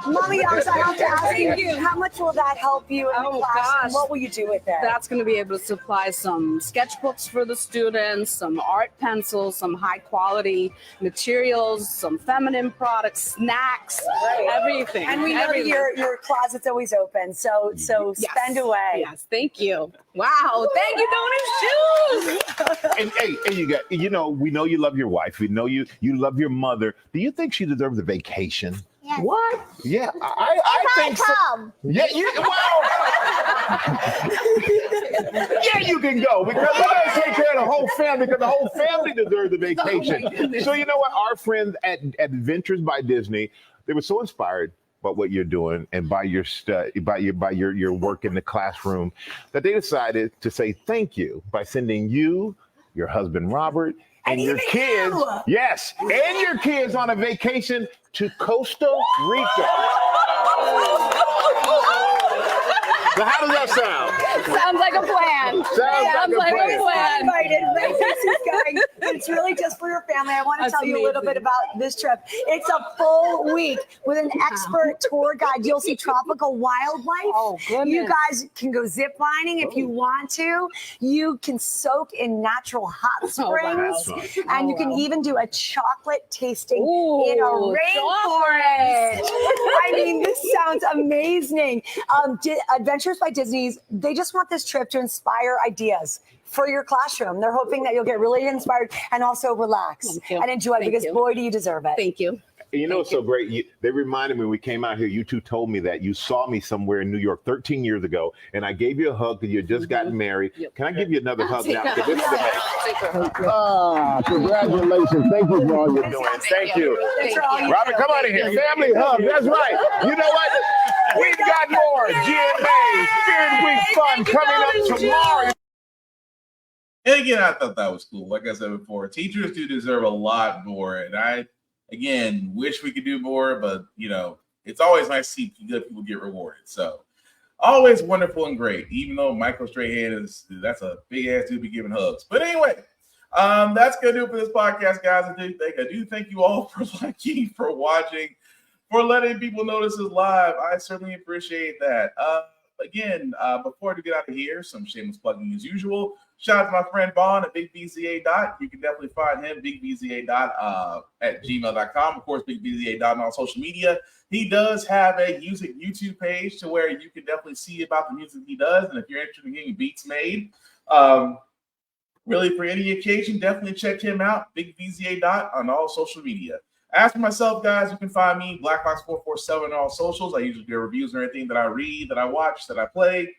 Mommy Youngs, I have to ask you, how much will that help you in the classroom? What will you do with it? That's going to be able to supply some sketchbooks for the students, some art pencils, some high quality materials, some feminine products, snacks, everything. And we know that your closet's always open, so spend away. Yes, thank you. Wow, thank you, Donors Shoes. And you got, we know you love your wife. We know you love your mother. Do you think she deserves a vacation? Yes. What? Yeah, I think so. Yeah, yeah, you can go because we gotta take care of the whole family because the whole family deserves a vacation. So you know what? Our friends at Adventures by Disney, they were so inspired by what you're doing and by your your work in the classroom that they decided to say thank you by sending you, your husband Robert, and your kids, yes, and your kids on a vacation to Costa Rica. So how does that sound? Sounds like a plan. Sounds like a plan. Invited. Going, but it's really just for your family. I want to tell you a little bit about this trip. It's a full week with an expert tour guide. You'll see tropical wildlife. Oh, goodness. You guys can go zip lining if you want to. You can soak in natural hot springs. And you can even do a chocolate tasting in a rainforest. I mean, this sounds amazing. Adventures by Disney's, they just want this trip to inspire ideas for your classroom. They're hoping that you'll get really inspired and also relax and enjoy because boy, do you deserve it. Thank you. And you know what's so great? They reminded me when we came out here, you two told me that you saw me somewhere in New York 13 years ago, and I gave you a hug because you had just gotten married. Can I give you another hug now? This is congratulations. Thank you for all you're doing. Thank you. Robert, come on in here. Family hug. That's right. You know what? We've got more GMA Spirit Week fun coming up tomorrow. And again, I thought that was cool. Like I said before, teachers do deserve a lot more. And I, again, wish we could do more, but, it's always nice to see good people get rewarded. So always wonderful and great, even though Michael Strahan that's a big-ass dude be giving hugs. But anyway, that's going to do it for this podcast, guys. I do thank you all for liking, for watching, for letting people know this is live. I certainly appreciate that. Again, before we get out of here, some shameless plugging as usual. Shout out to my friend Vaughn at BigBZA. You can definitely find him, BigBZA at gmail.com. Of course, BigBZA on all social media. He does have a music YouTube page to where you can definitely see about the music he does. And if you're interested in getting beats made, really for any occasion, definitely check him out, BigBZA on all social media. As for myself, guys, you can find me, BlackBox447 on all socials. I usually do reviews and everything that I read, that I watch, that I play,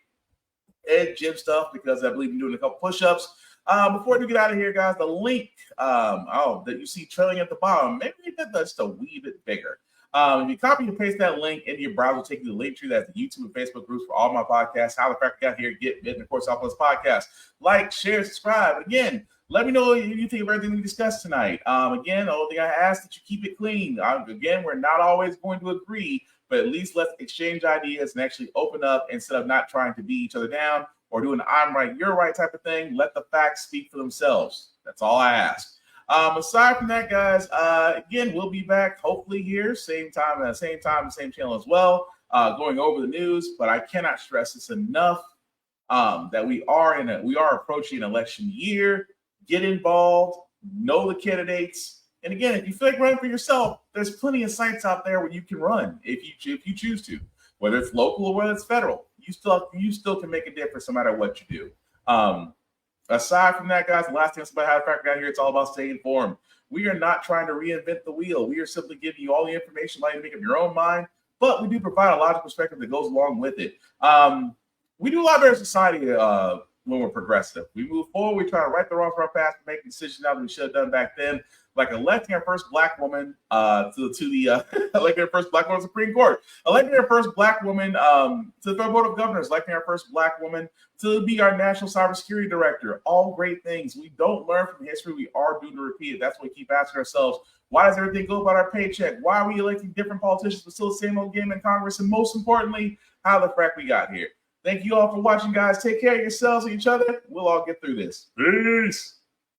and gym stuff because I believe in doing a couple push-ups. Before we get out of here, guys, the link that you see trailing at the bottom, maybe that's just a wee bit bigger. If you copy and paste that link into your browser, take you to the link tree. That's the YouTube and Facebook groups for all my podcasts. How the Frack got here, get bit, and of course, all those podcasts. Like, share, subscribe. Again, let me know what you think of everything we discussed tonight. Again, the only thing I ask that you keep it clean. Again, we're not always going to agree, but at least let's exchange ideas and actually open up instead of not trying to beat each other down or doing I'm right, you're right type of thing. Let the facts speak for themselves. That's all I ask. Aside from that, guys, again, we'll be back hopefully here, same time, same channel as well, going over the news. But I cannot stress this enough that we are approaching an election year. Get involved, know the candidates, and again, if you feel like running for yourself, there's plenty of sites out there where you can run if you choose to, whether it's local or whether it's federal. You still can make a difference no matter what you do. Aside from that, guys, the last thing about how to Frack out here, it's all about staying informed. We are not trying to reinvent the wheel. We are simply giving you all the information, letting you make up your own mind, but we do provide a logical perspective that goes along with it. We do a lot better in society when we're progressive. We move forward, we try to right the wrongs from our past, make decisions now that we should have done back then, like electing our first black woman electing our first black woman to the Supreme Court, electing our first black woman to the Federal Board of Governors, electing our first black woman to be our national cybersecurity director. All great things. We don't learn from history. We are doomed to repeat it. That's why we keep asking ourselves, why does everything go about our paycheck? Why are we electing different politicians but still the same old game in Congress? And most importantly, how the frack we got here. Thank you all for watching, guys. Take care of yourselves and each other. We'll all get through this. Peace.